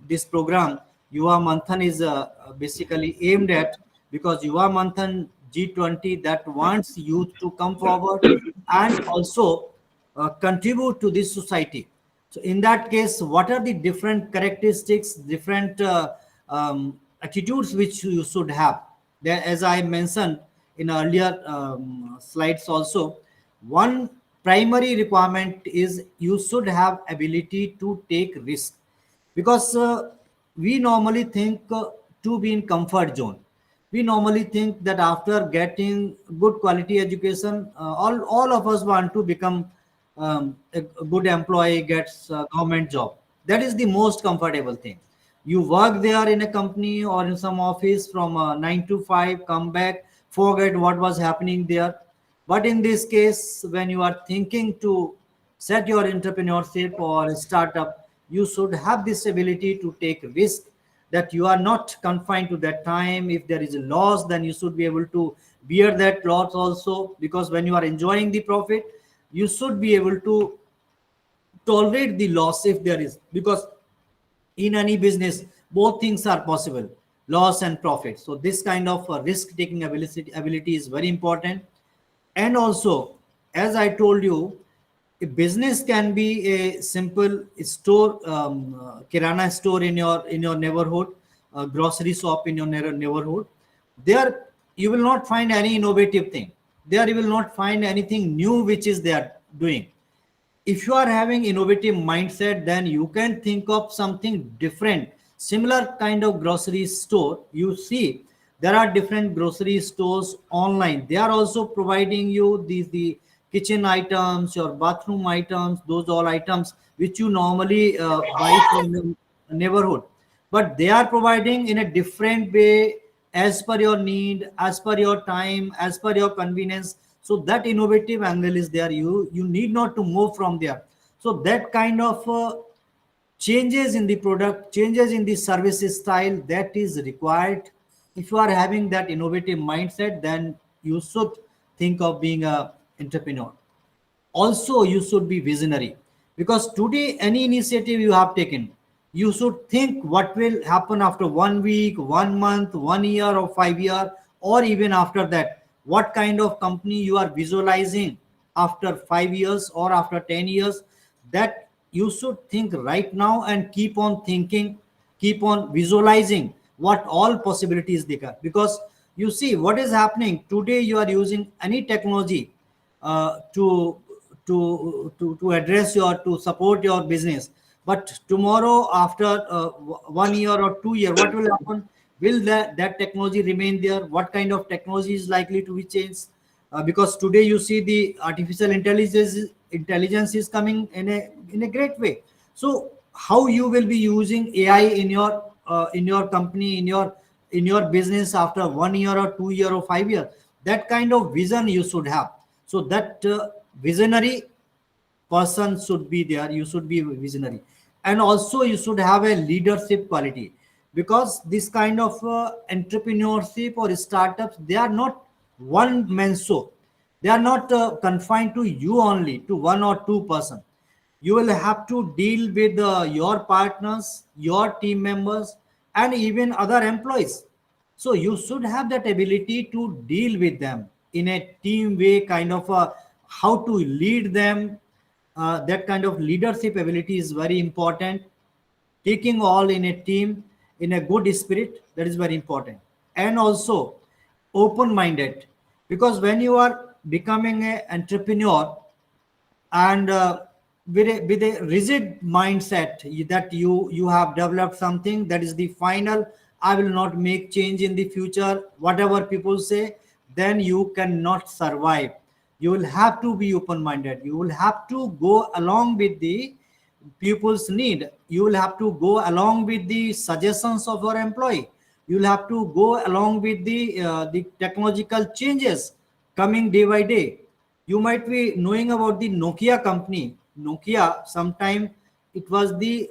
[SPEAKER 2] this program Yuva Manthan is basically aimed at, because Yuva Manthan G20 that wants youth to come forward and also contribute to this society. So in that case, what are the different characteristics, different attitudes which you should have? There, as I mentioned in earlier slides also, one primary requirement is you should have ability to take risk, because we normally think to be in comfort zone. We normally think that after getting good quality education, all of us want to become a good employee, gets a government job. That is the most comfortable thing. You work there in a company or in some office from 9 to 5, come back, forget what was happening there. But in this case, when you are thinking to set your entrepreneurship or a startup, you should have this ability to take risk, that you are not confined to that time. If there is a loss, then you should be able to bear that loss also, because when you are enjoying the profit, you should be able to tolerate the loss if there is, because in any business both things are possible, loss and profit. So this kind of risk taking ability is very important. And also, as I told you, a business can be a simple store, kirana store in your neighborhood, a grocery shop in your neighborhood. There you will not find any innovative thing, there you will not find anything new which is they are doing. If you are having innovative mindset, then you can think of something different, similar kind of grocery store. You see there are different grocery stores online, they are also providing you the kitchen items, your bathroom items, those all items which you normally buy from the neighborhood, but they are providing in a different way, as per your need, as per your time, as per your convenience. So that innovative angle is there, you need not to move from there. So that kind of changes in the product, changes in the service style, that is required. If you are having that innovative mindset, then you should think of being a entrepreneur. Also you should be visionary, because today any initiative you have taken, you should think what will happen after 1 week, 1 month, 1 year, or 5 year, or even after that, what kind of company you are visualizing after 5 years or after 10 years. That you should think right now and keep on thinking, keep on visualizing what all possibilities they got. Because you see what is happening today, you are using any technology to address your, to support your business, but tomorrow after 1 year or 2 year, what will happen? Will that technology remain there? What kind of technology is likely to be changed? Because today you see the artificial intelligence is coming in a great way. So how you will be using AI in your company, in your business after 1 year or 2 year or 5 year, that kind of vision you should have. So that visionary person should be there, you should be visionary. And also you should have a leadership quality, because this kind of entrepreneurship or startups, they are not one man show. They are not confined to you only, to one or two person. You will have to deal with your partners, your team members, and even other employees. So you should have that ability to deal with them in a team way, kind of how to lead them. That kind of leadership ability is very important. Taking all in a team in a good spirit, that is very important. And also open minded, because when you are becoming an entrepreneur and with a rigid mindset that you have developed something that is the final, I will not make change in the future whatever people say, then you cannot survive. You will have to be open minded, you will have to go along with the people's need, you will have to go along with the suggestions of your employee, you will have to go along with the technological changes coming day by day. You might be knowing about the Nokia company. Nokia, sometime it was the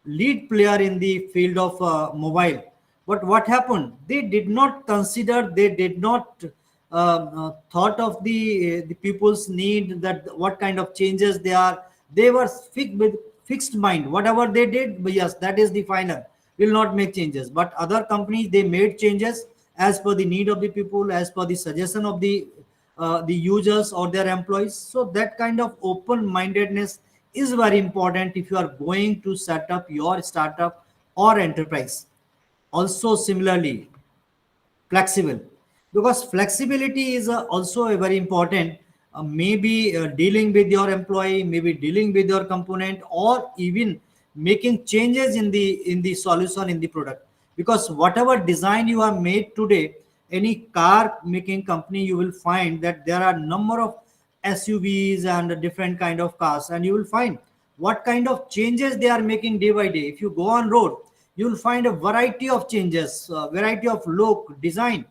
[SPEAKER 2] lead player in the field of mobile. But what happened? They did not consider, they did not thought of the people's need, that what kind of changes they are. They were with fixed mind. Whatever they did, but yes, that is the final. Will not make changes. But other companies, they made changes as per the need of the people, as per the suggestion of the users or their employees. So that kind of open mindedness is very important if you are going to set up your startup or enterprise. Also similarly, flexible, because flexibility is also a very important, maybe dealing with your employee, maybe dealing with your component, or even making changes in the solution in the product. Because whatever design you have made today, any car making company, you will find that there are number of SUVs and different kind of cars, and you will find what kind of changes they are making day by day. If you go on road, you will find a variety of changes, variety of look, design.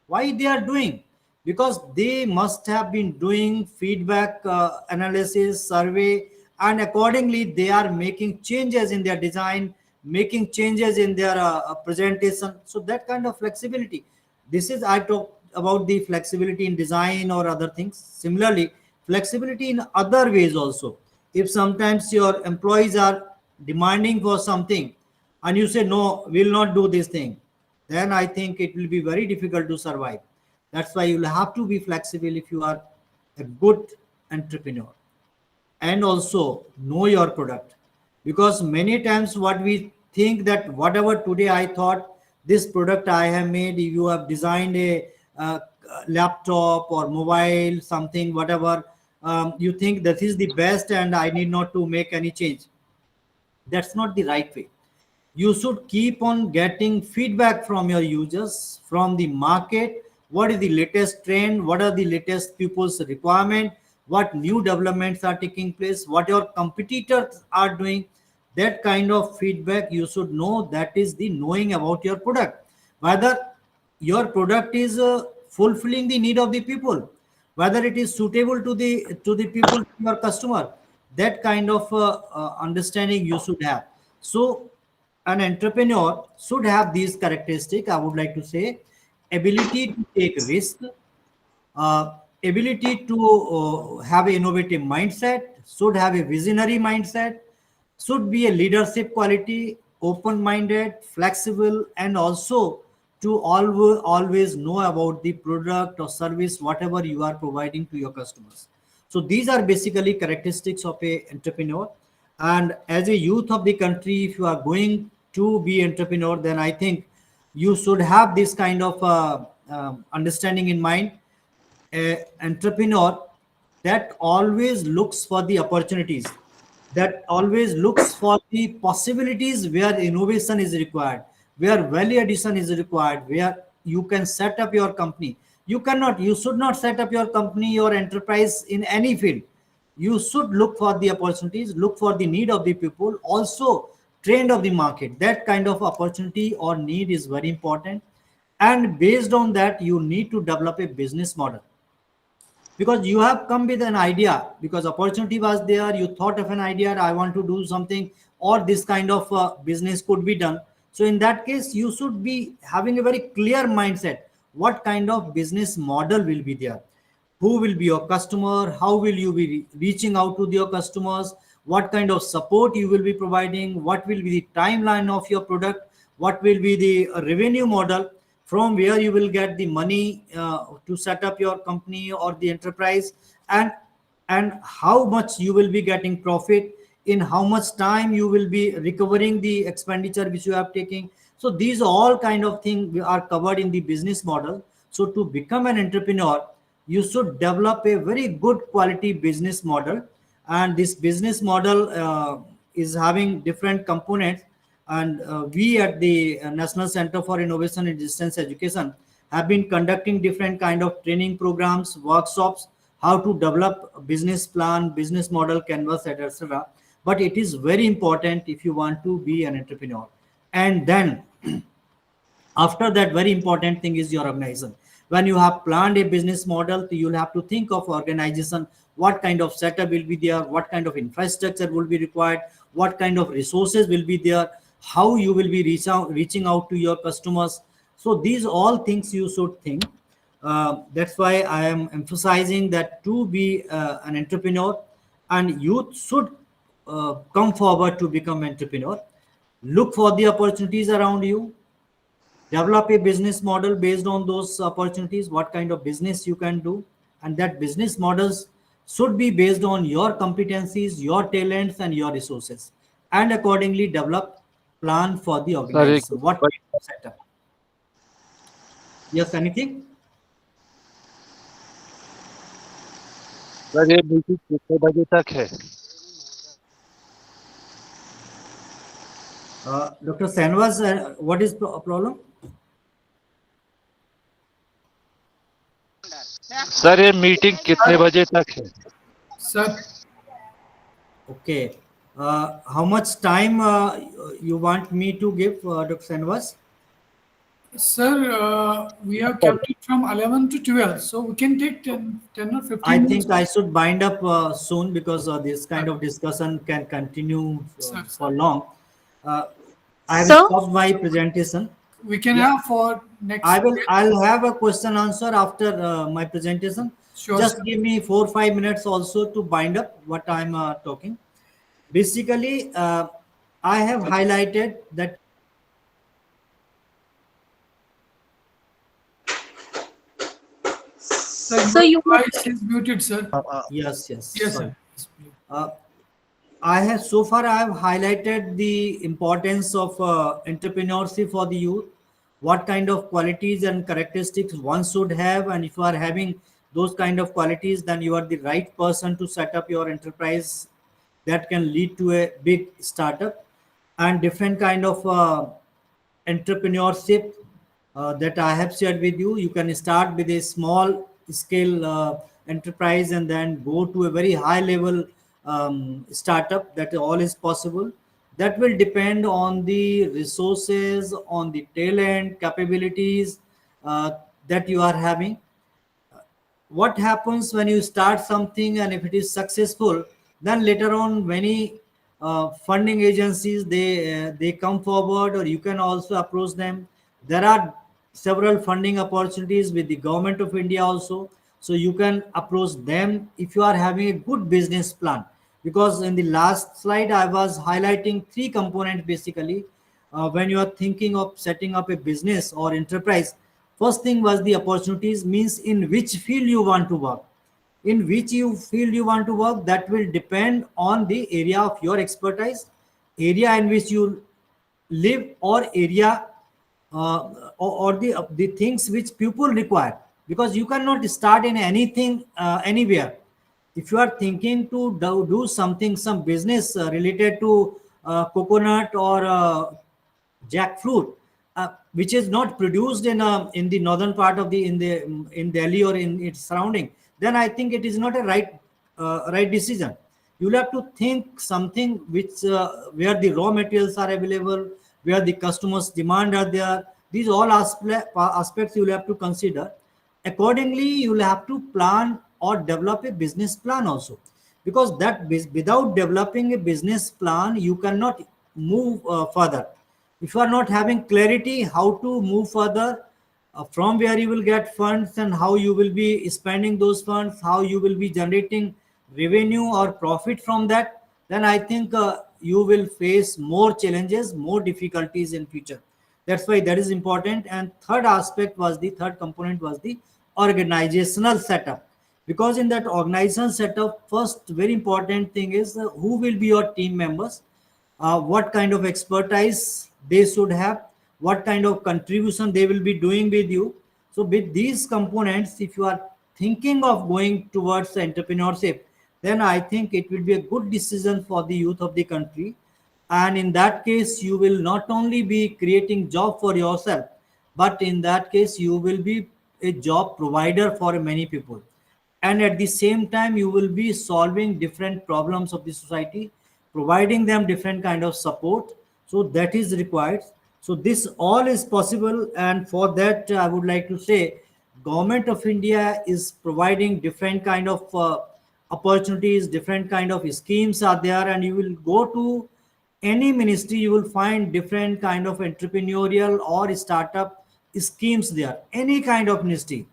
[SPEAKER 2] Why they are doing? Because they must have been doing feedback analysis, survey, and accordingly they are making changes in their design, making changes in their presentation. So that kind of flexibility, this is, I talk about the flexibility in design or other things. Similarly, flexibility in other ways also. If sometimes your employees are demanding for something and you say no, we'll not do this thing, then I think it will be very difficult to survive. That's why you'll have to be flexible if you are a good entrepreneur. And also know your product, because many times what we think, that whatever today I thought, this product I have made, you have designed a laptop or mobile, something, whatever, you think that is the best and I need not to make any change. That's not the right way. You should keep on getting feedback from your users, from the market. What is the latest trend? What are the latest people's requirement? What new developments are taking place? What your competitors are doing? That kind of feedback you should know. That is the knowing about your product. Whether your product is fulfilling the need of the people, whether it is suitable to the people, your customer. That kind of understanding you should have. So an entrepreneur should have these characteristics, I would like to say: ability to take risk, ability to have an innovative mindset, should have a visionary mindset, should be a leadership quality, open minded, flexible, and also to always know about the product or service whatever you are providing to your customers. So these are basically characteristics of a entrepreneur. And as a youth of the country, if you are going to be entrepreneur, then I think you should have this kind of understanding in mind. A entrepreneur that always looks for the opportunities, that always looks for the possibilities where innovation is required, where value addition is required, where you can set up your company. You should not set up your company, your enterprise in any field. You should look for the opportunities, look for the need of the people, also trend of the market. That kind of opportunity or need is very important. And based on that, you need to develop a business model, because you have come with an idea, because opportunity was there, you thought of an idea, I want to do something, or this kind of business could be done. So in that case, you should be having a very clear mindset. what kind of business model will be there, who will be your customer, how will you be reaching out to your customers, what kind of support you will be providing, what will be the timeline of your product, what will be the revenue model, from where you will get the money to set up your company or the enterprise, and how much you will be getting profit, in how much time you will be recovering the expenditure which you have taken. So these all kind of things are covered in the business model. So to become an entrepreneur, you should develop a very good quality business model, and this business model is having different components. And we at the National Center for Innovation in Distance Education have been conducting different kind of training programs, workshops, how to develop a business plan, business model, canvas, etc. But it is very important if you want to be an entrepreneur. And then after that, very important thing is your organization. When you have planned a business model, you'll have to think of organization, what kind of setup will be there, what kind of infrastructure will be required, what kind of resources will be there, how you will be reaching out to your customers. So these all things you should think. That's why I am emphasizing that to be an entrepreneur, and youth should come forward to become entrepreneur. Look for the opportunities around you, develop a business model based on those opportunities, what kind of business you can do, and that business models should be based on your competencies, your talents, and your resources, and accordingly develop plan for the
[SPEAKER 6] sir एक
[SPEAKER 2] organization, what kind of setup. Yes, anything?
[SPEAKER 6] Sir ये meeting कितने बजे तक है?
[SPEAKER 2] Dr. Sanwas, what is problem?
[SPEAKER 6] Sir ये meeting कितने बजे तक है?
[SPEAKER 1] Sir,
[SPEAKER 2] Okay. How much time you want me to give, Dr. Sanwas?
[SPEAKER 1] sir, we have kept it from 11 to 12, so we can take 10 or 15
[SPEAKER 2] I
[SPEAKER 1] minutes.
[SPEAKER 2] think I should bind up soon, because this kind of discussion can continue
[SPEAKER 1] Sir,
[SPEAKER 2] for long. I have
[SPEAKER 5] Sir?
[SPEAKER 2] stopped my presentation.
[SPEAKER 1] We can have for next.
[SPEAKER 2] I'll have a question answer after my presentation.
[SPEAKER 1] Sure,
[SPEAKER 2] Just
[SPEAKER 1] sir.
[SPEAKER 2] give me 4-5 minutes also to bind up what I'm talking. Basically, I have highlighted that.
[SPEAKER 1] Sir,
[SPEAKER 5] So
[SPEAKER 1] your
[SPEAKER 5] you
[SPEAKER 1] voice is muted, sir.
[SPEAKER 2] Yes.
[SPEAKER 1] Yes,
[SPEAKER 2] Sorry.
[SPEAKER 1] sir. Yes, please.
[SPEAKER 2] I have highlighted the importance of entrepreneurship for the youth, what kind of qualities and characteristics one should have, and if you are having those kind of qualities, then you are the right person to set up your enterprise that can lead to a big startup. And different kind of entrepreneurship that I have shared with you. You can start with a small scale enterprise and then go to a very high level startup. That all is possible. That will depend on the resources, on the talent, capabilities that you are having. What happens when you start something and if it is successful, then later on many funding agencies they come forward, or you can also approach them. There are several funding opportunities with the government of India also, so you can approach them if you are having a good business plan. Because in the last slide I was highlighting three components basically. When you are thinking of setting up a business or enterprise, first thing was the opportunities, means in which field you want to work. In which field you want to work, that will depend on the area of your expertise, area in which you live, or area or the things which people require. Because you cannot start in anything anywhere. If you are thinking to do something, some business related to coconut or jackfruit, which is not produced in the northern part of the in Delhi or in its surrounding, then I think it is not a right decision. You'll have to think something which where the raw materials are available, where the customers' demand are there. These all aspects you'll have to consider. Accordingly, you'll have to plan or develop a business plan also, because without developing a business plan, you cannot move further. If you are not having clarity how to move further, from where you will get funds and how you will be spending those funds, how you will be generating revenue or profit from that, then I think you will face more challenges, more difficulties in future. That's why that is important. And third component was the organizational setup. Because in that organizational setup, first very important thing is who will be your team members, what kind of expertise they should have, what kind of contribution they will be doing with you. So with these components, if you are thinking of going towards entrepreneurship, then I think it will be a good decision for the youth of the country. And in that case, you will not only be creating job for yourself, but in that case, you will be a job provider for many people. And at the same time, you will be solving different problems of the society, providing them different kind of support. So that is required. So this all is possible. And for that, I would like to say, government of India is providing different kind of opportunities, different kind of schemes are there. And you will go to any ministry, you will find different kind of entrepreneurial or startup schemes there. Any kind of ministry,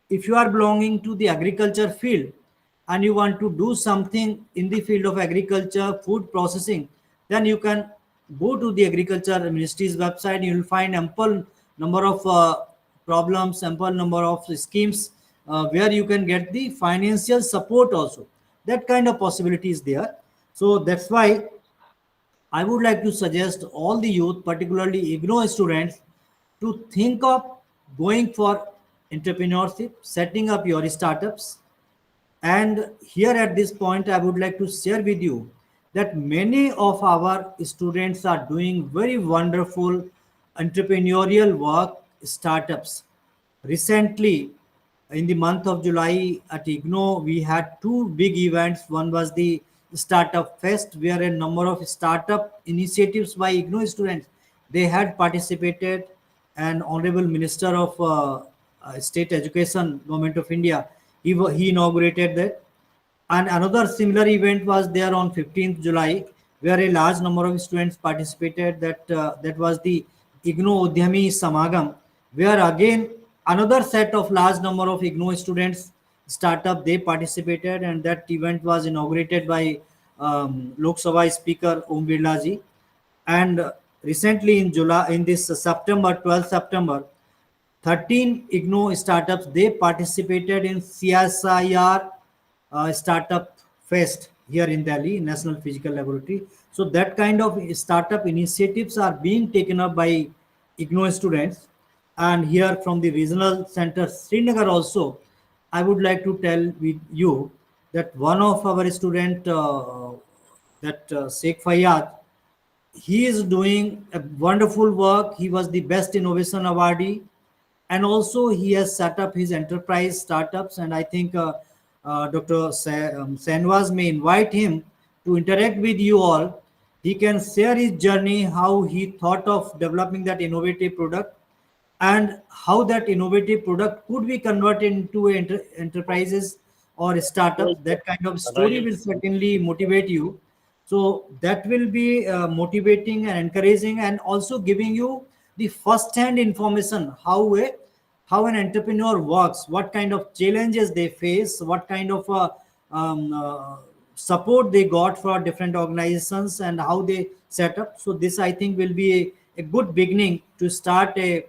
[SPEAKER 2] if you are belonging to the agriculture field and you want to do something in the field of agriculture, food processing, then you can go to the agriculture ministry's website. You will find ample number of problems, ample number of schemes where you can get the financial support also. That kind of possibility is there. So that's why I would like to suggest all the youth, particularly IGNOU students, to think of going for entrepreneurship, setting up your startups. And here at this point, I would like to share with you that many of our students are doing very wonderful entrepreneurial work, startups. Recently, in the month of July at IGNOU, we had two big events. One was the Startup Fest, where a number of startup initiatives by IGNOU students, they had participated. And Honorable Minister of State Education, Government of India, he inaugurated that. And another similar event was there on 15th July, where a large number of students participated. That was the IGNOU Udyami Samagam, where again another set of large number of IGNOU students startup they participated, and that event was inaugurated by Lok Sabha Speaker Om Birla ji. And recently in July, in this September, 12th September, 13 IGNOU startups they participated in CSIR Startup Fest here in Delhi, National Physical Laboratory. So that kind of startup initiatives are being taken up by IGNOU students. And here from the regional center Srinagar also, I would like to tell with you that one of our student, Sheikh Fayyad, he is doing a wonderful work. He was the best innovation awardee, and also he has set up his enterprise startups. And I think Dr. Senwaz may invite him to interact with you all. He can share his journey, how he thought of developing that innovative product, and how that innovative product could be converted into enterprises or startups. That kind of story will certainly motivate you. So that will be motivating and encouraging, and also giving you the first-hand information how an entrepreneur works, what kind of challenges they face, what kind of um, uh, support they got for different organizations, and how they set up. So this I think will be a good beginning to start a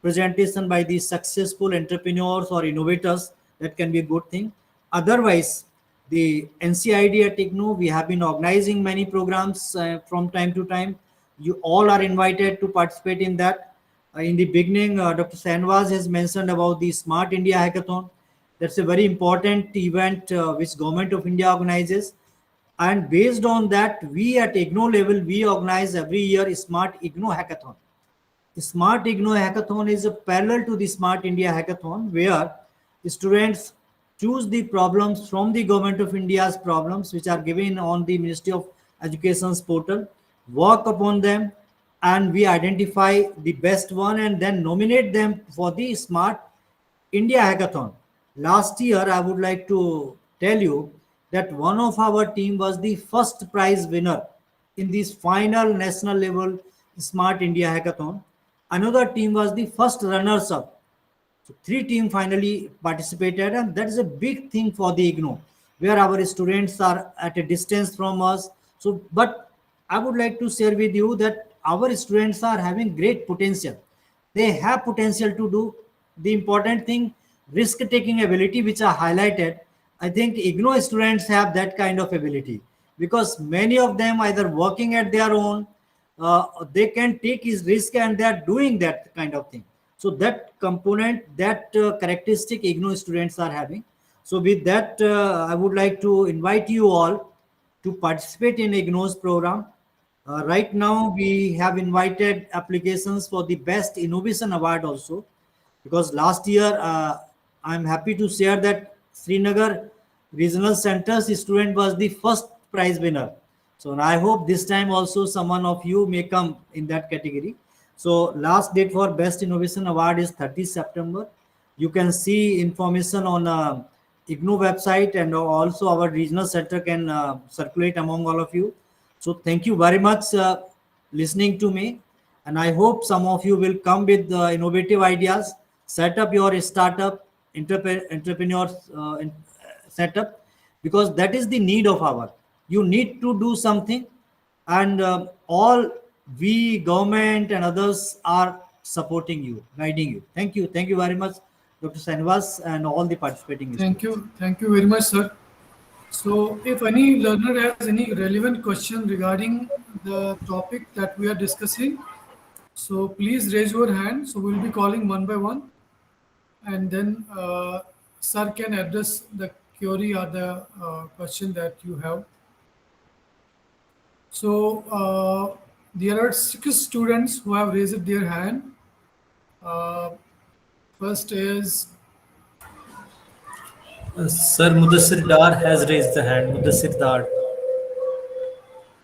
[SPEAKER 2] presentation by these successful entrepreneurs or innovators. That can be a good thing. Otherwise, the NCID at IGNOU, we have been organizing many programs from time to time. You all are invited to participate in that. In the beginning, Dr. Sanvaz has mentioned about the Smart India Hackathon. That's a very important event which Government of India organizes. And based on that, we at IGNOU level, we organize every year a Smart IGNOU Hackathon. Smart IGNOU Hackathon is a parallel to the Smart India Hackathon, where students choose the problems from the Government of India's problems, which are given on the Ministry of Education's portal, work upon them, and we identify the best one and then nominate them for the Smart India Hackathon. Last year, I would like to tell you that one of our team was the first prize winner in this final national level Smart India Hackathon. Another team was the first runners up. So 3 teams finally participated, and that is a big thing for the IGNOU, where our students are at a distance from us. So, but I would like to share with you that our students are having great potential. They have potential to do the important thing, risk-taking ability, which are highlighted. I think IGNOU students have that kind of ability because many of them either working at their own, they can take his risk and they are doing that kind of thing. So that component, that characteristic IGNOU students are having. So with that, I would like to invite you all to participate in IGNOU's program. Right now, we have invited applications for the Best Innovation Award also, because last year, I'm happy to share that Srinagar Regional Center's student was the first prize winner. So I hope this time also someone of you may come in that category. So last date for Best Innovation Award is 30 September. You can see information on IGNOU website, and also our regional center can circulate among all of you. So thank you very much listening to me, and I hope some of you will come with innovative ideas, set up your startup, entrepreneur setup, because that is the need of our. You need to do something, and all we government and others are supporting you, guiding you. Thank you very much, Dr. Sanvas, and all the participating students.
[SPEAKER 1] Thank you very much, sir. So, if any learner has any relevant question regarding the topic that we are discussing, so please raise your hand. So, we'll be calling one by one, and then sir can address the query or the question that you have. So, there are 6 students who have raised their hand. First is
[SPEAKER 3] Sir Mudassir Dar has raised the hand. Mudassir Dar.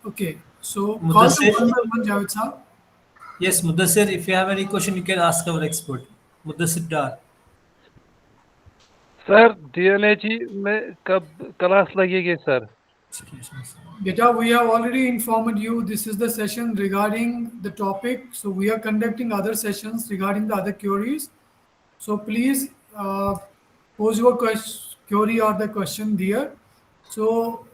[SPEAKER 1] okay. So, call them
[SPEAKER 3] Mudassir.
[SPEAKER 1] one by one, Javed sir.
[SPEAKER 3] Yes, Mudassir, if you have any question, you can ask our expert. Mudassir Dar.
[SPEAKER 6] Sir DNAG में कब class लगेगी sir?
[SPEAKER 1] Beta, we have already informed you this is the session regarding the topic. So we are conducting other sessions regarding the other queries. So please pose your query or the question there. So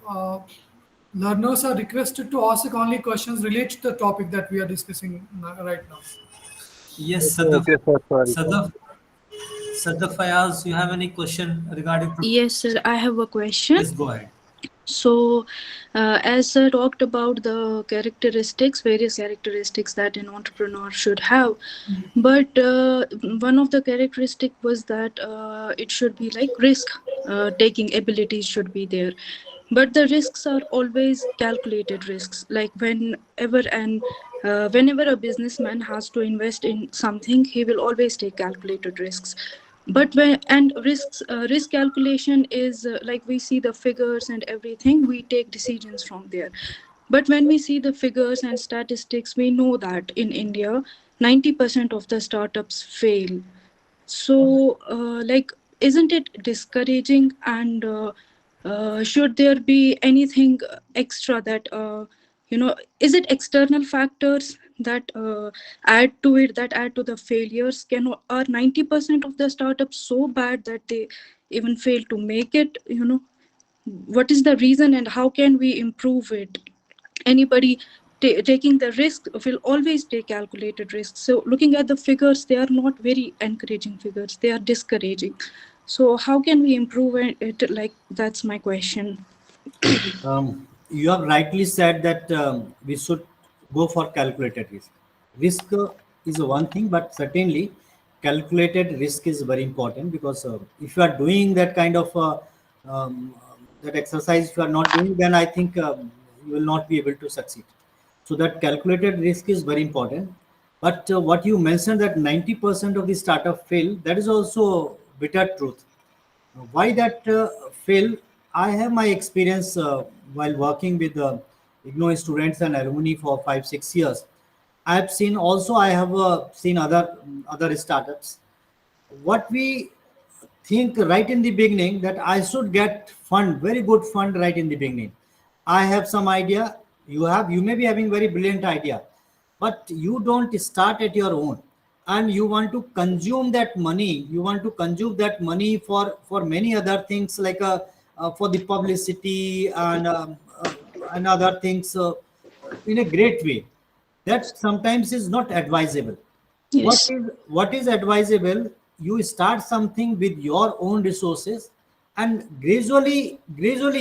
[SPEAKER 1] learners are requested to ask only questions related to the topic that we are discussing right now.
[SPEAKER 3] Yes,
[SPEAKER 6] Okay, sir, sorry.
[SPEAKER 3] Sadaf Fayaz, you have any question regarding?
[SPEAKER 7] Yes, sir. I have a question.
[SPEAKER 3] Please go ahead.
[SPEAKER 7] So, as sir talked about the characteristics, various characteristics that an entrepreneur should have, but one of the characteristic was that it should be like risk taking abilities should be there. But the risks are always calculated risks. Like whenever a businessman has to invest in something, he will always take calculated risks. But risk calculation is like we see the figures and everything, we take decisions from there. But when we see the figures and statistics, we know that in India 90% of the startups fail. So like, isn't it discouraging? And should there be anything extra that is it external factors that add to it, that add to the failures? Are 90% of the startups so bad that they even fail to make it? What is the reason and how can we improve it? Anybody taking the risk will always take calculated risks. So looking at the figures, they are not very encouraging figures, they are discouraging. So how can we improve it? Like, that's my question.
[SPEAKER 2] You have rightly said that we should go for calculated risk. Risk is one thing, but certainly calculated risk is very important, because if you are doing that kind of that exercise, if you are not doing, then I think you will not be able to succeed. So that calculated risk is very important. But what you mentioned, that 90% of the startup fail, that is also bitter truth. Why that fail? I have my experience while working with IGNOU students and alumni for 5-6 years. I have seen also, I have seen other startups. What we think right in the beginning, that I should get fund, very good fund right in the beginning. I have some idea, you may be having very brilliant idea, but you don't start at your own. and you want to consume that money, for many other things, like for the publicity and other things, in a great way, that sometimes is not advisable.
[SPEAKER 7] Yes.
[SPEAKER 2] What is advisable? You start something with your own resources and gradually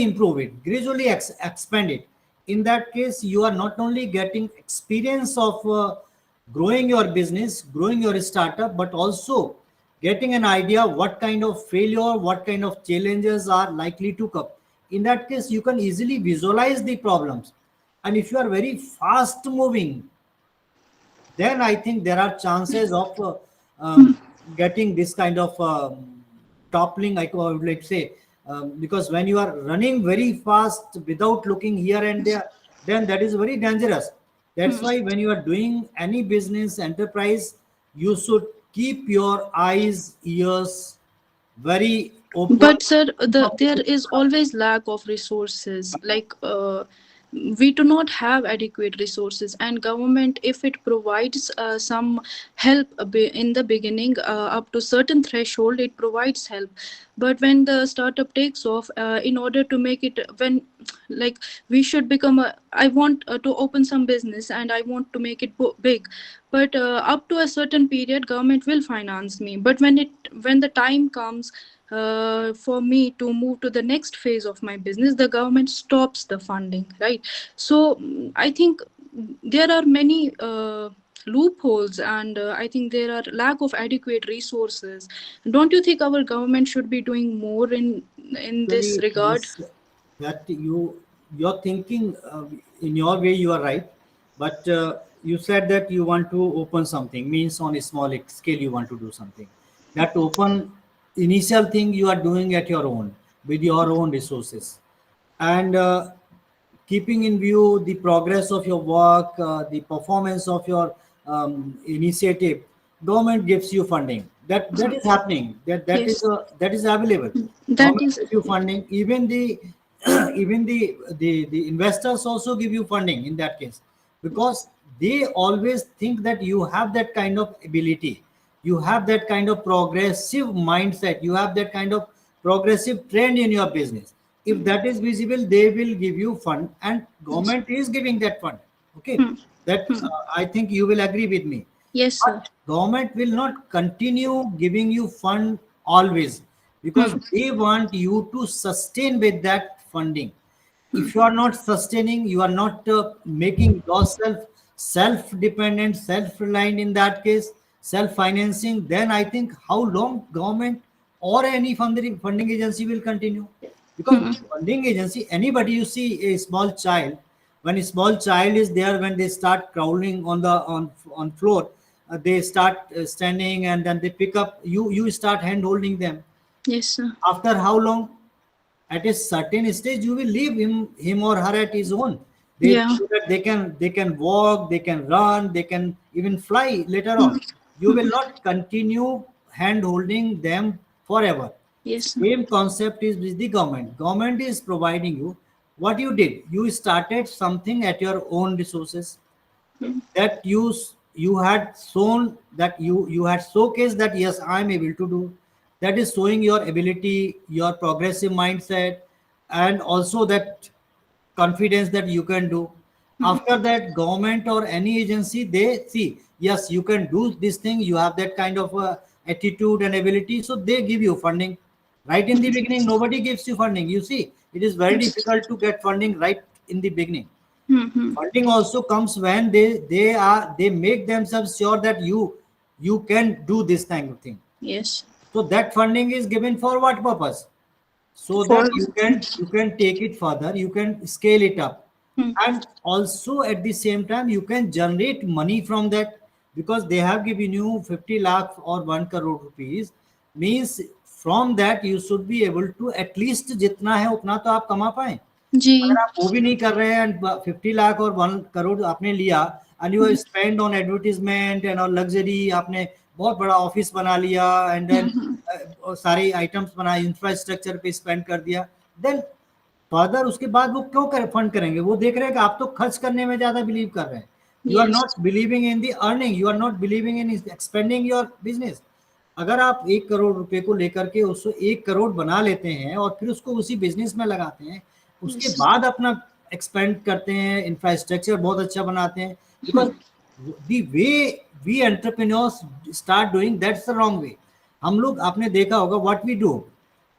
[SPEAKER 2] improve it, gradually expand it. In that case, you are not only getting experience of growing your business, growing your startup, but also getting an idea what kind of failure, what kind of challenges are likely to come. In that case, you can easily visualize the problems. And if you are very fast moving, then I think there are chances of getting this kind of toppling, I would like to say, because when you are running very fast without looking here and there, then that is very dangerous. That's why when you are doing any business enterprise, you should keep your eyes, ears very open.
[SPEAKER 7] But sir, there is always lack of resources. Like we do not have adequate resources, and government, if it provides some help in the beginning, up to certain threshold, it provides help. But when the startup takes off, in order to make it, when like we should become a, I want to open some business and I want to make it big, but up to a certain period, government will finance me. But when the time comes for me to move to the next phase of my business, the government stops the funding, right? So I think there are many loopholes, and I think there are lack of adequate resources. Don't you think our government should be doing more in this
[SPEAKER 2] Actually,
[SPEAKER 7] regard?
[SPEAKER 2] yes, that you're thinking in your way, you are right, but you said that you want to open something, means on a small scale you want to do something. That open initial thing you are doing at your own, with your own resources, and keeping in view the progress of your work, the performance of your initiative, government gives you funding. That is happening.
[SPEAKER 7] Yes,
[SPEAKER 2] That is available.
[SPEAKER 7] that
[SPEAKER 2] Government
[SPEAKER 7] is.
[SPEAKER 2] gives you funding. Even the even the investors also give you funding in that case, because they always think that you have that kind of ability, you have that kind of progressive mindset, you have that kind of progressive trend in your business. If that is visible, they will give you fund, and government is giving that fund. Okay, that I think you will agree with me.
[SPEAKER 7] Yes, sir.
[SPEAKER 2] But government will not continue giving you fund always, because they want you to sustain with that funding. If you are not sustaining, you are not making yourself self-dependent, self-reliant, in that case, self-financing, then I think how long government or any funding agency will continue? Because funding agency, anybody, you see a small child, when a small child is there, when they start crawling on the on floor, they start standing, and then they pick up, you start hand holding them.
[SPEAKER 7] Yes, sir.
[SPEAKER 2] After how long? At a certain stage, you will leave him or her at his own.
[SPEAKER 7] Yeah.
[SPEAKER 2] So that they can walk, they can run, they can even fly later on. You will not continue hand holding them forever.
[SPEAKER 7] Yes, sir.
[SPEAKER 2] Same concept is with the government. Government is providing you. What you did, you started something at your own resources, that you had shown, that you had showcased that yes, I'm able to do. That is showing your ability, your progressive mindset, and also that confidence that you can do. After that, government or any agency, they see, yes, you can do this thing, you have that kind of attitude and ability, so they give you funding. Right in the beginning, nobody gives you funding. You see, it is very difficult to get funding right in the beginning. Funding also comes when they make themselves sure that you can do this kind of thing.
[SPEAKER 7] Yes.
[SPEAKER 2] So that funding is given for what purpose? So that
[SPEAKER 7] For.
[SPEAKER 2] you can take it further, you can scale it up, and also at the same time you can generate money from that, because they have given you 50 lakh or 1 crore rupees, means from that you should be able to at least जितना है उतना तो आप कमा पाए.
[SPEAKER 7] जी.
[SPEAKER 2] अगर आप वो भी नहीं कर रहे हैं, 50 लाख और 1 करोड़ आपने लिया, and you have spent on advertisement and on luxury, आपने बहुत बड़ा ऑफिस बना लिया, and then सारे आइटम्स बनाए, इंफ्रास्ट्रक्चर पे स्पेंड कर दिया, देन फर्दर उसके बाद वो क्यों फंड करेंगे? वो देख रहे हैं कि आप तो खर्च करने में ज्यादा बिलीव कर रहे हैं, You are
[SPEAKER 7] Yes.
[SPEAKER 2] not believing in the earning, you are not believing in expanding your business. अगर आप 1 करोड़ रुपए को लेकर के उसको 1 करोड़ बना लेते हैं और फिर उसको उसी बिजनेस में लगाते हैं, उसके
[SPEAKER 7] Yes.
[SPEAKER 2] बाद अपना एक्सपेंड करते हैं, इंफ्रास्ट्रक्चर बहुत अच्छा बनाते हैं, because the way we entrepreneurs start doing, that's the wrong way. हम लोग, आपने देखा होगा व्हाट वी डू,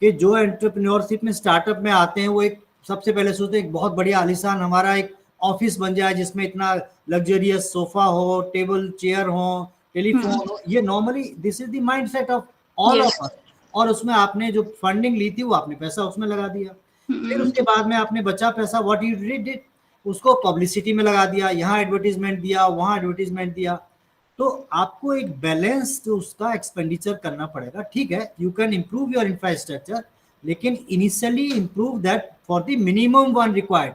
[SPEAKER 2] कि जो एंटरप्रेन्योरशिप में स्टार्टअप में आते हैं वो एक सबसे पहले सोचते हैं एक बहुत बढ़िया आलीशान हमारा एक ऑफिस बन जाए जिसमें इतना लग्जरियस सोफा हो, टेबल चेयर हो, टेलीफोन हो. ये normally this is the mindset of all
[SPEAKER 7] Yes.
[SPEAKER 2] Of us. और उसमें आपने जो फंडिंग ली थी वो आपने पैसा उसमें लगा दिया. फिर उसके बाद में आपने बचा पैसा, व्हाट यू डिड इट, उसको पब्लिसिटी में लगा दिया, यहाँ एडवर्टीजमेंट दिया, वहाँ एडवर्टीजमेंट दिया. तो आपको एक बैलेंस उसका एक्सपेंडिचर करना पड़ेगा. ठीक है, you can improve your infrastructure, लेकिन initially improve that for the minimum one required.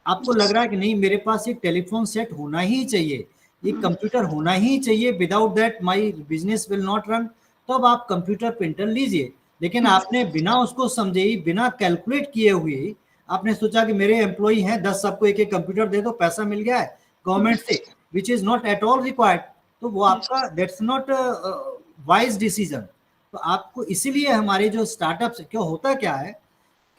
[SPEAKER 2] आपको लग रहा है कि नहीं मेरे पास एक टेलीफोन सेट होना ही चाहिए, एक कंप्यूटर होना ही चाहिए, without that my business will not run, तो अब आप कंप्यूटर प्रिंटर लीजिए. लेकिन आपने बिना उसको समझे ही, बिना कैलकुलेट किए हुए आपने सोचा कि मेरे एम्प्लॉई हैं 10, सबको एक एक कंप्यूटर दे दो, पैसा मिल गया है गवर्नमेंट से, which is not at all required. तो वो आपका दैट्स नॉट वाइज डिसीजन. तो आपको इसीलिए हमारे जो स्टार्टअप्स क्यों होता क्या है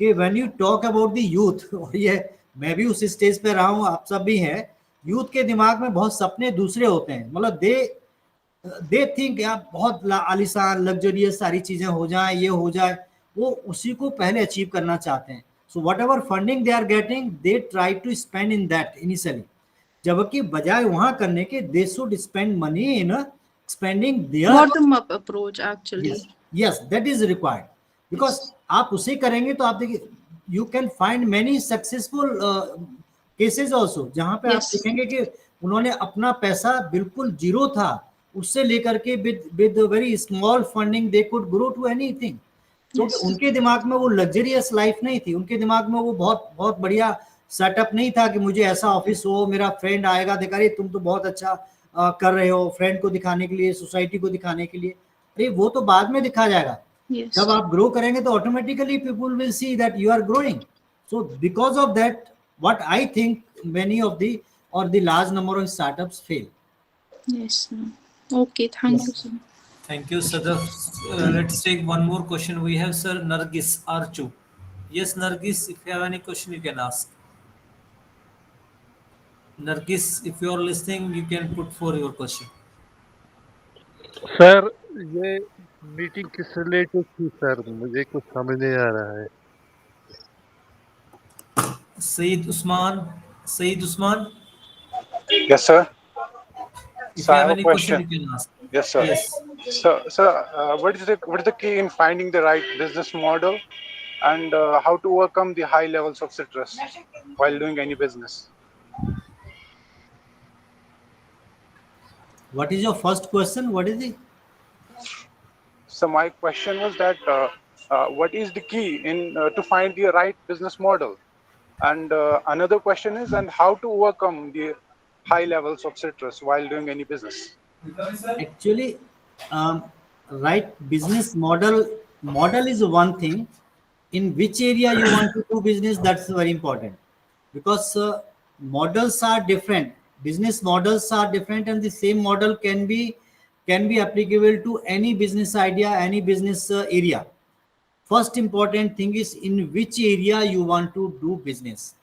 [SPEAKER 2] कि when you talk about the youth, और ये मैं भी उस स्टेज पे रहा हूँ, आप सब भी हैं, यूथ के दिमाग में बहुत सपने दूसरे होते हैं. मतलब दे थिंक यार बहुत आलीशान लग्जरियस सारी चीजें हो जाए, ये हो जाए, वो उसी को पहले अचीव करना चाहते हैं. So whatever funding they are getting, they try to spend in that initially, जबकि बजाय वहां करने के they should spend money in expending there.
[SPEAKER 7] Bottom up approach actually.
[SPEAKER 2] Yes, that is required, because आप उसे करेंगे तो आप देखिए you can find many successful cases also, जहां पे आप
[SPEAKER 7] Yes.
[SPEAKER 2] देखेंगे कि उन्होंने अपना पैसा बिल्कुल जीरो था, उससे लेकर के with very small funding they could grow to anything. क्योंकि
[SPEAKER 7] Yes.
[SPEAKER 2] उनके दिमाग में वो लग्जरियस लाइफ नहीं थी, उनके दिमाग में वो बहुत बहुत बढ़िया सेटअप नहीं था कि मुझे ऐसा ऑफिस हो, मेरा फ्रेंड आएगा देखा अरे तुम तो बहुत अच्छा कर रहे हो, फ्रेंड को दिखाने के लिए, सोसाइटी को दिखाने के लिए. अरे वो तो बाद में दिखा जाएगा.
[SPEAKER 7] Yes.
[SPEAKER 2] जब आप ग्रो करेंगे तो automatically people will see that you are growing. So because of that what I think many of the और the large number of startups fail.
[SPEAKER 7] Yes. Sir. Okay. Thank you, sir.
[SPEAKER 3] Thank you, Sadaf. Let's take one more question. We have Sir Nargis Archu. Yes, Nargis, if you have any question, you can ask. Nargis, if you are listening, you can put for your question.
[SPEAKER 6] Sir ये meeting किस related थी sir, मुझे कुछ समझ नहीं आ रहा है.
[SPEAKER 3] Saeed Usman,
[SPEAKER 8] Yes, sir.
[SPEAKER 3] if
[SPEAKER 8] So
[SPEAKER 3] you
[SPEAKER 8] I
[SPEAKER 3] have
[SPEAKER 8] have a
[SPEAKER 3] any question,
[SPEAKER 8] question.
[SPEAKER 3] you can ask.
[SPEAKER 8] Yes, sir.
[SPEAKER 3] Yes.
[SPEAKER 8] So, what is the key in finding the right business model, and how to overcome the high levels of stress while doing any business?
[SPEAKER 2] What is your first question? What is it?
[SPEAKER 8] So my question was that what is the key in to find the right business model, and another question is, and how to overcome the high levels of stress while doing any business.
[SPEAKER 2] Actually, right business model is one thing. In which area you want to do business, that's very important, because models are different, business models are different, and the same model can be applicable to any business idea, any business area. First important thing is in which area you want to do business,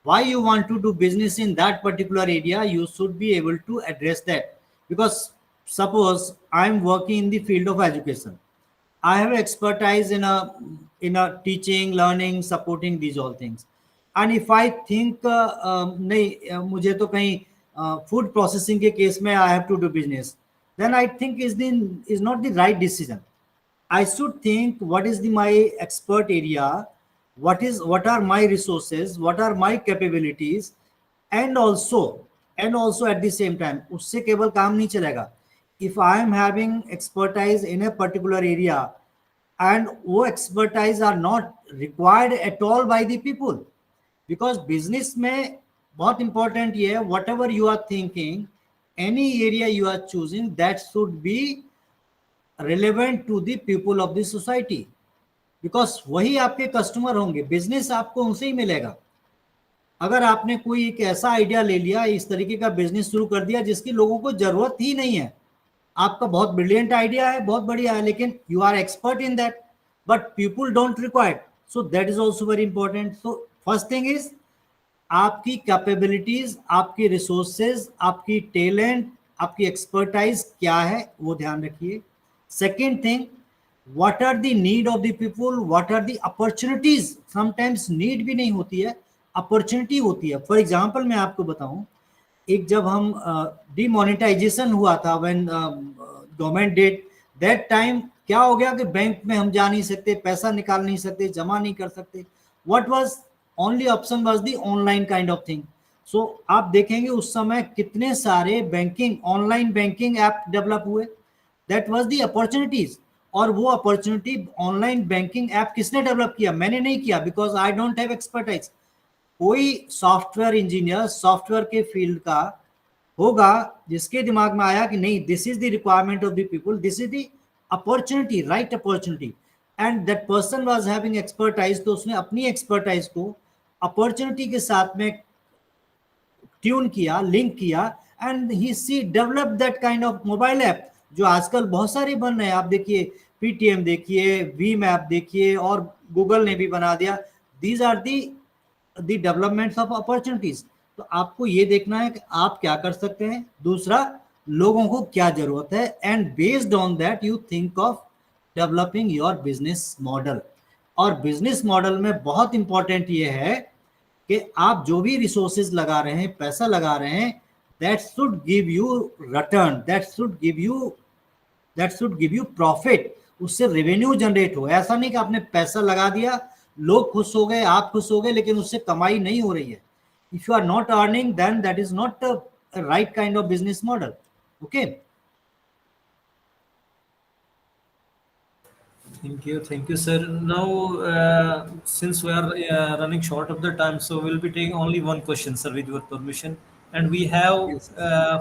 [SPEAKER 2] why you want to do business in that particular area. You should be able to address that, because suppose I am working in the field of education, I have expertise in a teaching, learning, supporting these all things. And if I think नहीं मुझे तो कहीं food processing के case में I have to do business, then I think is not the right decision. I should think what is my expert area, what are my resources, what are my capabilities, and also at the same time उससे केवल काम नहीं चलेगा. If I am having expertise in a particular area and वो expertise are not required at all by the people, because business में बहुत important ये है, whatever you are thinking, any area you are choosing, that should be relevant to the people of the society, because वही आपके customer होंगे, business आपको उनसे ही मिलेगा. अगर आपने कोई एक ऐसा आइडिया ले लिया, इस तरीके का बिजनेस शुरू कर दिया जिसकी लोगों को जरूरत ही नहीं है, आपका बहुत ब्रिलियंट आइडिया है, बहुत बढ़िया है, लेकिन you are expert in that but people don't require, so that is also very important. So first thing is आपकी कैपेबिलिटीज, आपकी रिसोर्सेज, आपकी टैलेंट, आपकी एक्सपर्टाइज क्या है वो ध्यान रखिए. Second thing, what are the need of the people, what are the opportunities. sometimes need भी नहीं होती है, अपॉर्चुनिटी होती है. फॉर एग्जाम्पल मैं आपको बताऊं, एक जब हम डिमोनेटाइजेशन हुआ था, when government did that time, क्या हो गया कि बैंक में हम जा नहीं सकते, पैसा निकाल नहीं सकते, जमा नहीं कर सकते. What was only option was the online kind of thing. So आप देखेंगे उस समय कितने सारे banking, online banking app develop हुए. That was the opportunities. और वो अपॉर्चुनिटी ऑनलाइन बैंकिंग ऐप किसने डेवलप किया? मैंने नहीं किया, because I don't have expertise. कोई सॉफ्टवेयर इंजीनियर सॉफ्टवेयर के फील्ड का होगा जिसके दिमाग में आया कि नहीं, this is the requirement of the people, this is the opportunity, right opportunity, and that person was having expertise. तो उसने अपनी एक्सपर्टाइज को अपॉर्चुनिटी के साथ में ट्यून किया, लिंक किया, and he see develop that kind of mobile app जो आजकल बहुत सारे बन रहे हैं. आप देखिए पीटीएम देखिए, वी मैप देखिए, और गूगल ने भी बना दिया. These are the developments of opportunities. तो आपको ये देखना है कि आप क्या कर सकते हैं, दूसरा लोगों को क्या जरूरत है, and based on that you think of developing your business model. और बिजनेस मॉडल में बहुत इंपॉर्टेंट ये है कि आप जो भी रिसोर्सेज लगा रहे हैं, पैसा लगा रहे हैं, that should give you return, that should give you profit. उससे रेवेन्यू जनरेट हो. ऐसा नहीं कि आपने पैसा लगा दिया, लोग खुश हो गए, आप खुश हो गए, लेकिन उससे कमाई नहीं हो रही है. If you are not earning, then that is not a right kind of business model. Okay.
[SPEAKER 3] Thank you, sir. Now, since we are running short of the time, so we'll be taking only one question, sir, with your permission. And we have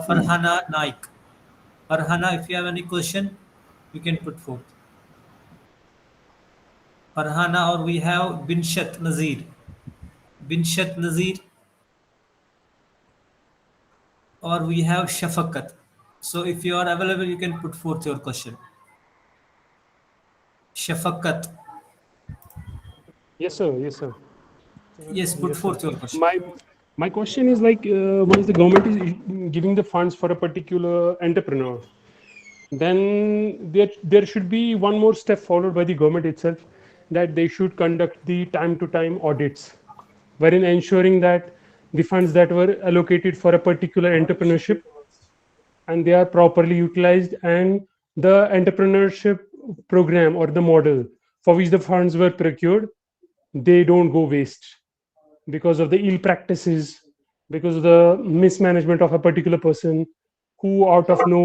[SPEAKER 3] Farhana Naik. Farhana, if you have any question, you can put forth. Farhana, or we have Binshat Nazir. Binshat Nazir. Or we have Shafakat. So if you are available, you can put forth your question. Shafakat.
[SPEAKER 9] Yes, sir. Yes, sir.
[SPEAKER 3] Yes, put
[SPEAKER 9] Yes,
[SPEAKER 3] forth
[SPEAKER 9] sir.
[SPEAKER 3] your question.
[SPEAKER 9] My question is like, once the government is giving the funds for a particular entrepreneur, then there should be one more step followed by the government itself, that they should conduct the time-to-time audits, wherein ensuring that the funds that were allocated for a particular entrepreneurship and they are properly utilized, and the entrepreneurship program or the model for which the funds were procured, they don't go waste because of the ill practices, because of the mismanagement of a particular person who out of no,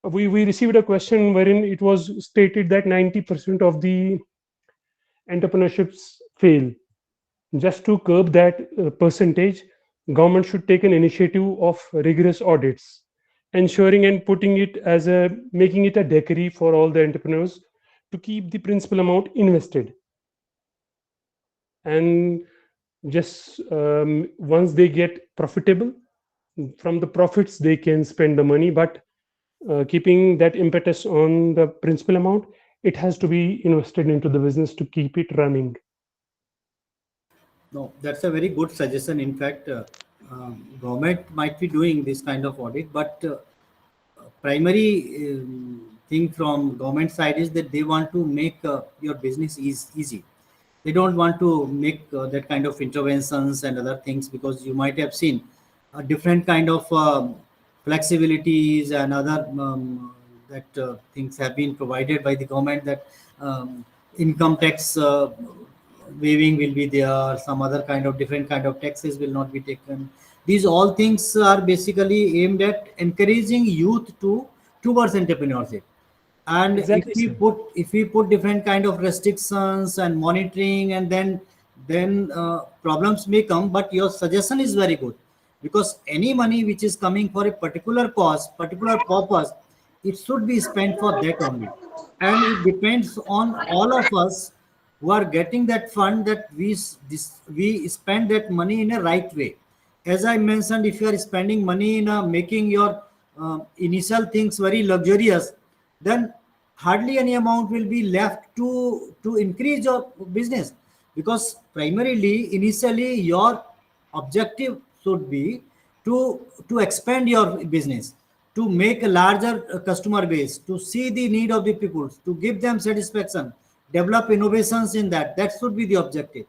[SPEAKER 9] we received a question wherein it was stated that 90% of the entrepreneurships fail. Just to curb that percentage, government should take an initiative of rigorous audits, ensuring and putting it as making it a decree for all the entrepreneurs to keep the principal amount invested. And just once they get profitable, from the profits they can spend the money, but keeping that impetus on the principal amount, it has to be invested into the business to keep it running.
[SPEAKER 2] No, that's a very good suggestion. In fact, government might be doing this kind of audit, but primary thing from government side is that they want to make your business easy. They don't want to make that kind of interventions and other things, because you might have seen a different kind of flexibilities and other things have been provided by the government, that income tax waiving will be there, some other kind of different kind of taxes will not be taken. These all things are basically aimed at encouraging youth towards entrepreneurship. And
[SPEAKER 9] Exactly,
[SPEAKER 2] if we put different kind of restrictions and monitoring, and then problems may come. But your suggestion is very good, because any money which is coming for a particular cause, particular purpose, it should be spent for that only. And it depends on all of us who are getting that fund, that we spend that money in a right way. As I mentioned, if you are spending money in making your initial things very luxurious, then hardly any amount will be left to increase your business, because primarily initially your objective should be to expand your business, to make a larger customer base, to see the need of the people, to give them satisfaction, develop innovations in that. That should be the objective.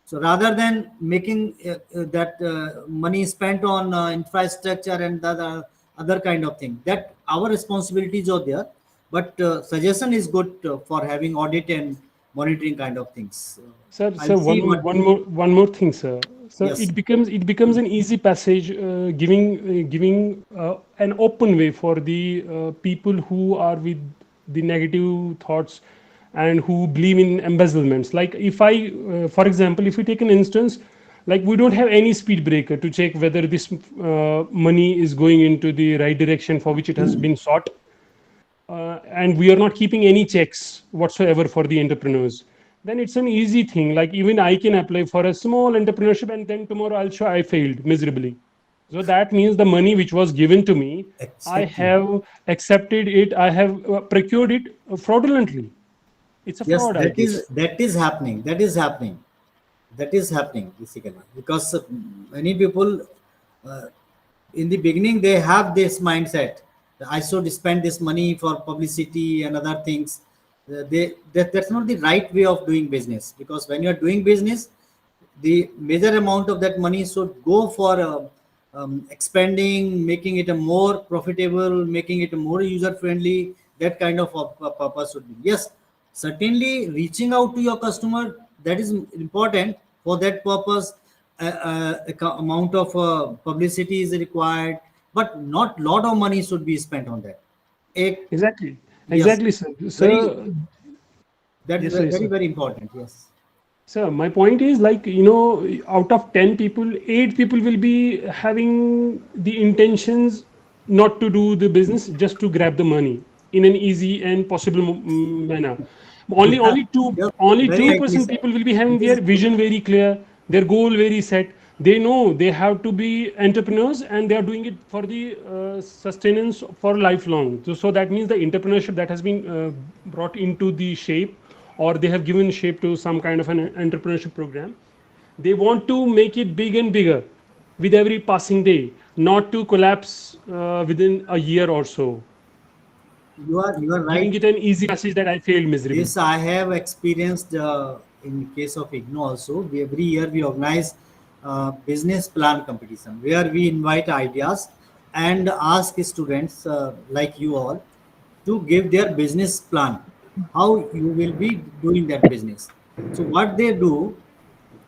[SPEAKER 2] So rather than making that money spent on infrastructure and the other kind of thing, that our responsibilities are there. But suggestion is good for having audit and monitoring kind of things.
[SPEAKER 9] Sir,
[SPEAKER 2] I'll see what.
[SPEAKER 9] one more thing, sir. So
[SPEAKER 2] Yes.
[SPEAKER 9] it becomes an easy passage, giving an open way for the people who are with the negative thoughts and who believe in embezzlements. Like if I, for example, if we take an instance, like we don't have any speed breaker to check whether this money is going into the right direction for which it has been sought, and we are not keeping any checks whatsoever for the entrepreneurs, then it's an easy thing. Like even I can apply for a small entrepreneurship and then tomorrow I'll show I failed miserably. So that means the money which was given to me, I
[SPEAKER 2] Exactly.
[SPEAKER 9] have accepted it, I have procured it fraudulently. It's a
[SPEAKER 2] Yes,
[SPEAKER 9] fraud, I guess.
[SPEAKER 2] that is happening. That is happening basically, because many people uh, in the beginning they have this mindset that I should spend this money for publicity and other things. That's not the right way of doing business, because when you're doing business, the major amount of that money should go for expanding, making it a more profitable, making it a more user friendly. That kind of purpose should be. Yes, certainly reaching out to your customer, that is important. For that purpose, amount of publicity is required, but not lot of money should be spent on that. A,
[SPEAKER 9] Exactly.
[SPEAKER 2] yes,
[SPEAKER 9] Exactly, sir.
[SPEAKER 2] very,
[SPEAKER 9] Sir,
[SPEAKER 2] that is
[SPEAKER 9] yes, sir,
[SPEAKER 2] very,
[SPEAKER 9] sir.
[SPEAKER 2] very important. Yes.
[SPEAKER 9] So my point is, like, out of 10 people, 8 people will be having the intentions not to do the business, just to grab the money in an easy and possible manner.
[SPEAKER 2] Yeah,
[SPEAKER 9] Only
[SPEAKER 2] very
[SPEAKER 9] two
[SPEAKER 2] rightly
[SPEAKER 9] percent
[SPEAKER 2] said.
[SPEAKER 9] people will be having
[SPEAKER 2] It is
[SPEAKER 9] their vision very clear, their goal very set. They know they have to be entrepreneurs and they are doing it for the sustenance for lifelong. So that means the entrepreneurship that has been brought into the shape, or they have given shape to some kind of an entrepreneurship program. They want to make it big and bigger with every passing day, not to collapse within a year or so,
[SPEAKER 2] you are
[SPEAKER 9] giving
[SPEAKER 2] right.
[SPEAKER 9] it an easy message that I failed miserably.
[SPEAKER 2] This I have experienced in case of IGNO also. Every year we organize business plan competition where we invite ideas and ask students like you all to give their business plan, how you will be doing that business. So what they do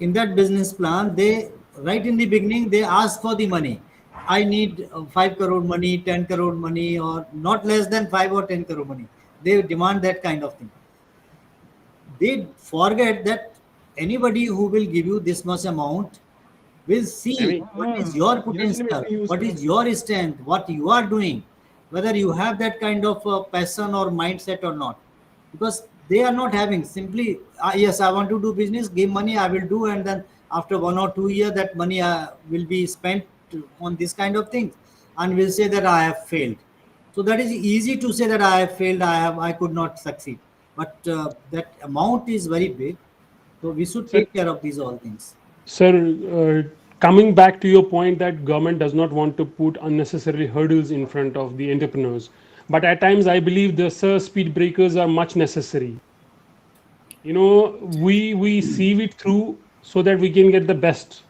[SPEAKER 2] in that business plan, they right in the beginning they ask for the money. I need 5 crore money, 10 crore money, or not less than 5 or 10 crore money. They demand that kind of thing. They forget that anybody who will give you this much amount will
[SPEAKER 9] I
[SPEAKER 2] see
[SPEAKER 9] mean,
[SPEAKER 2] what is your
[SPEAKER 9] investment
[SPEAKER 2] potential,
[SPEAKER 9] में use
[SPEAKER 2] what
[SPEAKER 9] करो.
[SPEAKER 2] is your strength, what you are doing, whether you have that kind of passion or mindset or not. Because they are not having simply, yes, I want to do business, give money, I will do, and then after 1 or 2 years, that money will be spent on this kind of things, and will say that I have failed. So that is easy to say that I have failed, I could not succeed, but that amount is very big. So we should
[SPEAKER 9] Sir,
[SPEAKER 2] take care of these all things.
[SPEAKER 9] sir, coming back to your point that government does not want to put unnecessary hurdles in front of the entrepreneurs, but at times I believe the sir speed breakers are much necessary. We sieve it through so that we can get the best.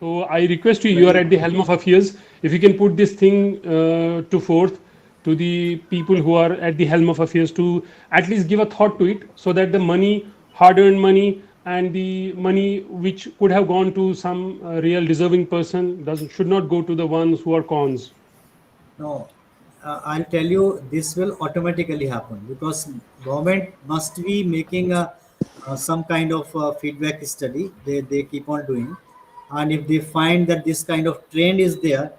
[SPEAKER 9] So I request you, you are
[SPEAKER 2] Very.
[SPEAKER 9] at the helm of affairs. If you can put this thing to forth to the people who are at the helm of affairs, to at least give a thought to it, so that the money, hard-earned money, and the money which could have gone to some real deserving person doesn't should not go to the ones who are cons.
[SPEAKER 2] No, I'll tell you, this will automatically happen because government must be making some kind of feedback study. They keep on doing, and if they find that this kind of trend is there,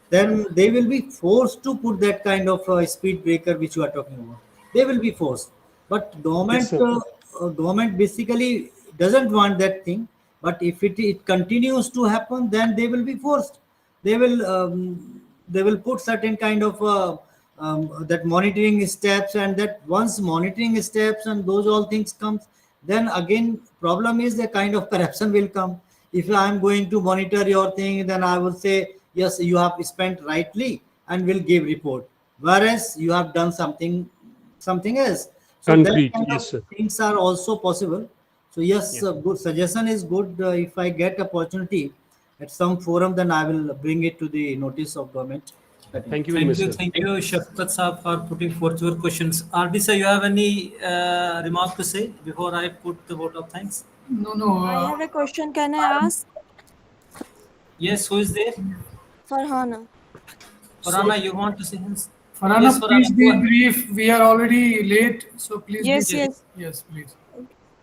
[SPEAKER 2] then they will be forced to put that kind of speed breaker which you are talking about. They will be forced, but
[SPEAKER 9] Yes,
[SPEAKER 2] government
[SPEAKER 9] sir.
[SPEAKER 2] government basically doesn't want that thing, but if it continues to happen, then they will be forced. They will put certain kind of that monitoring steps, and that once monitoring steps and those all things comes, then again problem is the kind of corruption will come. If I am going to monitor your thing, then I will say yes, you have spent rightly and will give report, whereas you have done something else. So that
[SPEAKER 9] Concrete,
[SPEAKER 2] kind of
[SPEAKER 9] yes, sir.
[SPEAKER 2] things are also possible. So yes,
[SPEAKER 9] Yeah.
[SPEAKER 2] good suggestion is good. If I get opportunity at some forum, then I will bring it to the notice of government.
[SPEAKER 9] Thank you very much, sir.
[SPEAKER 3] Thank you, Shafqat Saab, for putting forth your questions. RD sir, you have any remark to say before I put the vote of thanks?
[SPEAKER 1] No, no.
[SPEAKER 10] I have a question. Can I ask?
[SPEAKER 3] Yes, who is there?
[SPEAKER 10] Farhana.
[SPEAKER 3] Farhana, you want to say? Yes,
[SPEAKER 1] Farhana, please
[SPEAKER 3] Farhana, go
[SPEAKER 1] be
[SPEAKER 3] ahead.
[SPEAKER 1] brief. We are already late, so please be
[SPEAKER 10] Yes,
[SPEAKER 1] brief.
[SPEAKER 10] yes.
[SPEAKER 1] Yes, please.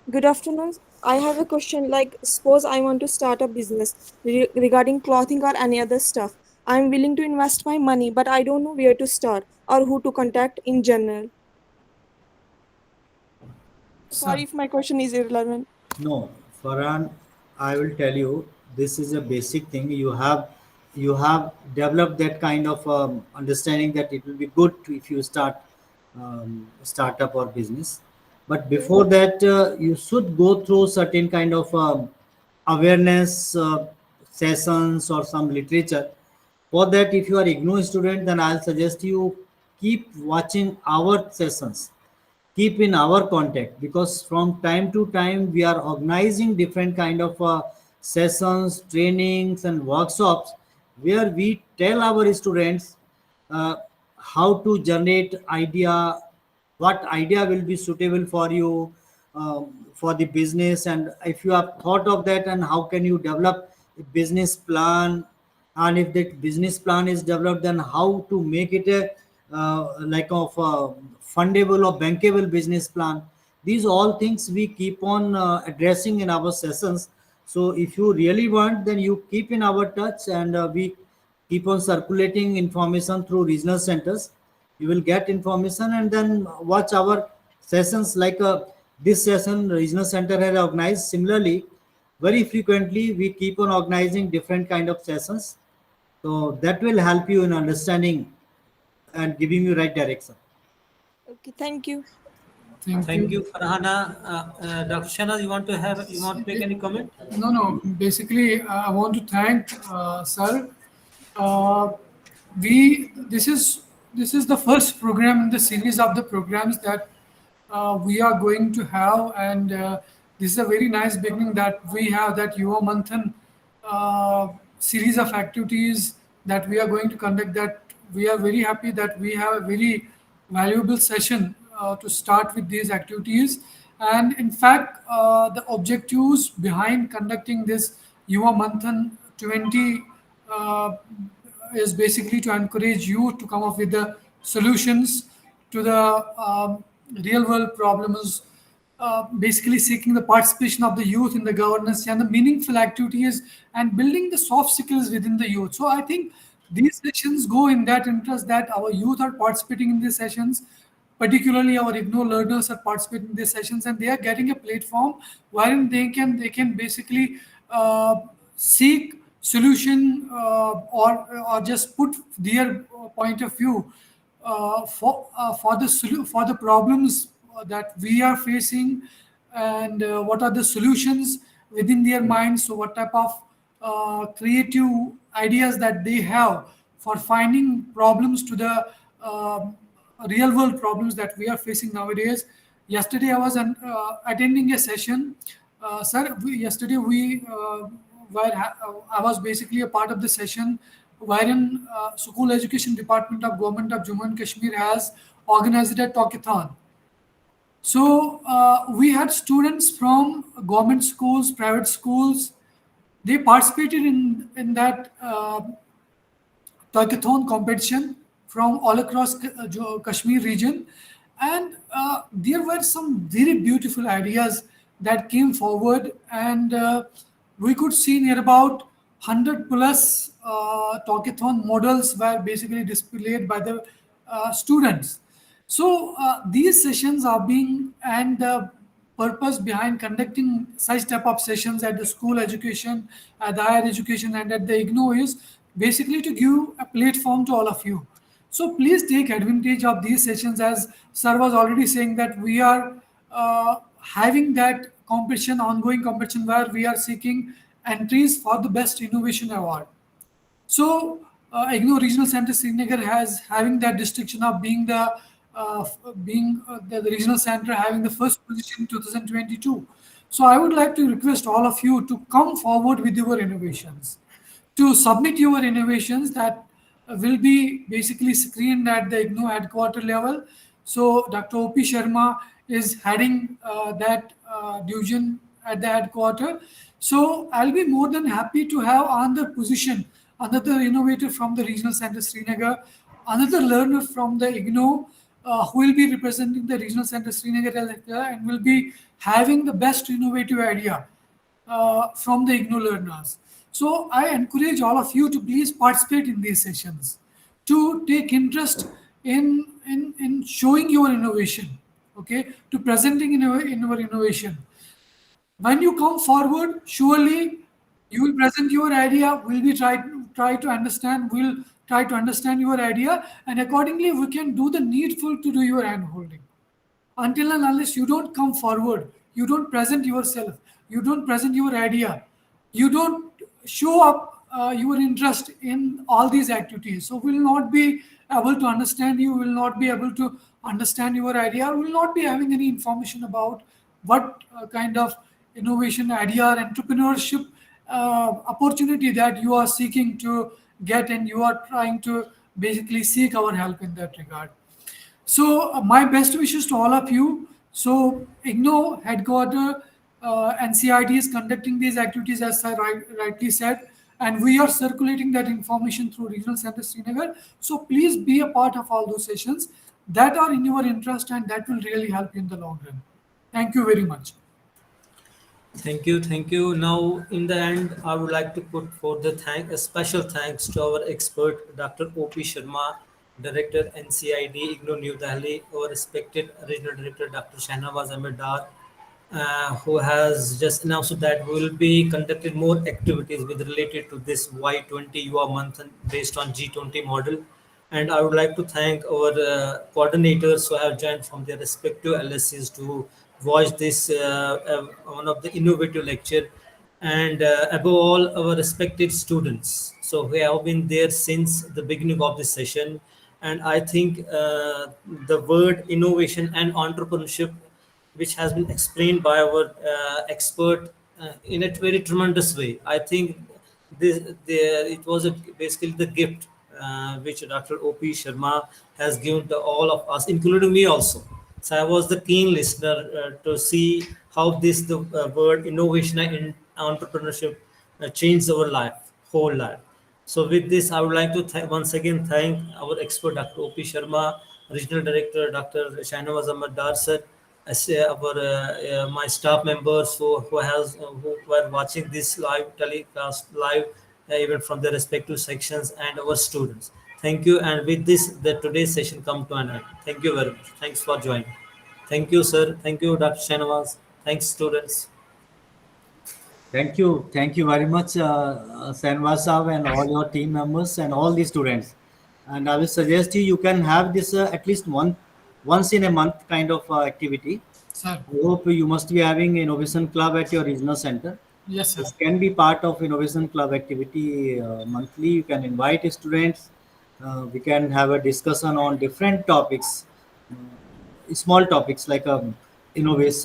[SPEAKER 10] Good afternoon. I have a question. Like, suppose I want to start a business regarding clothing or any other stuff. I'm willing to invest my money, but I don't know where to start or who to contact in general.
[SPEAKER 1] Sir.
[SPEAKER 10] Sorry if my question is irrelevant.
[SPEAKER 2] No, Farhan, I will tell you, this is a basic thing. You have developed that kind of understanding that it will be good if you start startup or business. But
[SPEAKER 10] Okay.
[SPEAKER 2] before that, you should go through certain kind of awareness sessions or some literature. For that, if you are IGNOU student, then I'll suggest you keep watching our sessions, keep in our contact, because from time to time we are organizing different kind of sessions, trainings and workshops where we tell our students uh, how to generate idea, what idea will be suitable for you, for the business, and if you have thought of that, and how can you develop a business plan, and if that business plan is developed, then how to make it a like of a fundable or bankable business plan. These all things we keep on addressing in our sessions. So if you really want, then you keep in our touch, and we keep on circulating information through regional centers. You will get information and then watch our sessions, like this session regional center has organized. Similarly, very frequently we keep on organizing different kind of sessions, so that will help you in understanding and giving you right direction.
[SPEAKER 10] Okay, thank you.
[SPEAKER 1] Thank
[SPEAKER 3] Thank
[SPEAKER 1] you.
[SPEAKER 3] you, Farhana. Dr. Shana, you want to make any comment?
[SPEAKER 1] No, no. Basically, I want to thank sir. Uh, we this is the first program in the series of the programs that we are going to have, and this is a very nice beginning that we have, that Yuva Manthan series of activities that we are going to conduct. That we are very happy that we have a very valuable session to start with these activities. And in fact, the objectives behind conducting this Yuva Manthan 20 uh, is basically to encourage you to come up with the solutions to the real world problems, basically seeking the participation of the youth in the governance and the meaningful activities and building the soft skills within the youth. So I think these sessions go in that interest, that our youth are participating in these sessions, particularly our IGNOU learners are participating in these sessions, and they are getting a platform wherein they can basically seek solution, or just put their point of view for the problems that we are facing, and what are the solutions within their minds. So what type of creative ideas that they have for finding problems to the real world problems that we are facing nowadays. Yesterday I was attending a session, sir. Yesterday we I was basically a part of the session wherein School Education Department of Government of Jammu and Kashmir has organized a talkathon. So we had students from government schools, private schools. They participated in that talkathon competition from all across Kashmir region, and there were some very beautiful ideas that came forward, and we could see near about 100 plus talkathon models were basically displayed by the students. So these sessions are being, and the purpose behind conducting such type of sessions at the school education, at the higher education, and at the IGNO is basically to give a platform to all of you. So please take advantage of these sessions, as sir was already saying that we are having that competition, ongoing competition, where we are seeking entries for the best innovation award. So, IGNO Regional Center Srinagar has having that distinction of being the regional center having the first position in 2022. So, I would like to request all of you to come forward with your innovations, to submit your innovations that will be basically screened at the IGNO headquarter level. So Dr. O.P. Sharma is heading that division at the headquarter. So I'll be more than happy to have another position, another innovator from the regional center Srinagar, another learner from the IGNO who will be representing the regional center Srinagar and will be having the best innovative idea from the IGNO learners. So I encourage all of you to please participate in these sessions, to take interest in showing your innovation, okay, to presenting in your innovation. When you come forward, surely you will present your idea. We'll be try to understand. We'll try to understand your idea, and accordingly, we can do the needful to do your hand holding. Until and unless you don't come forward, you don't present yourself, you don't present your idea, you don't show up your interest in all these activities, so will not be able to understand you, will not be able to understand your idea, will not be having any information about what kind of innovation idea or entrepreneurship opportunity that you are seeking to get, and you are trying to basically seek our help in that regard. So my best wishes to all of you. So IGNO headquarter NCIT is conducting these activities, as I rightly said, and we are circulating that information through Regional Center Srinagar. So please be a part of all those sessions that are in your interest, and that will really help you in the long run. Thank you very much.
[SPEAKER 3] Thank you, thank you. Now, in the end, I would like to put forth a special thanks to our expert, Dr. O.P. Sharma, Director, NCID, IGNO New Delhi, our respected Regional Director, Dr. Shahnawaz Ahmed Dar, who has just announced that we will be conducting more activities with related to this Y20 UA month based on G20 model. And I would like to thank our coordinators who have joined from their respective LSCs to watch this one of the innovative lecture, and above all our respected students. So we have been there since the beginning of this session, and I think the word innovation and entrepreneurship, which has been explained by our expert in a very tremendous way. I think it was basically the gift which Dr. O.P. Sharma has given to all of us, including me also. So I was the keen listener to see how the word innovation and entrepreneurship changed our life, whole life. So with this, I would like to once again thank our expert, Dr. O.P. Sharma, Regional Director, Dr. Shahnawaz Ahmed Dar sir, as our my staff members who were watching this live telecast live, even from the respective sections, and our students. Thank you. And with this, the today's session come to an end. Thank you very much. Thanks for joining. Thank you, sir. Thank you, Dr. Shahnawaz. Thanks, students.
[SPEAKER 2] Thank you very much, Sanvas Saab and all your team members and all the students. And I will suggest you can have this at least once in a month kind of activity.
[SPEAKER 1] Sir.
[SPEAKER 2] I hope you must be having Innovation Club at your regional center.
[SPEAKER 1] Yes, sir.
[SPEAKER 2] This can be part of Innovation Club activity monthly. You can invite students. We can have a discussion on different topics, small topics like innovation.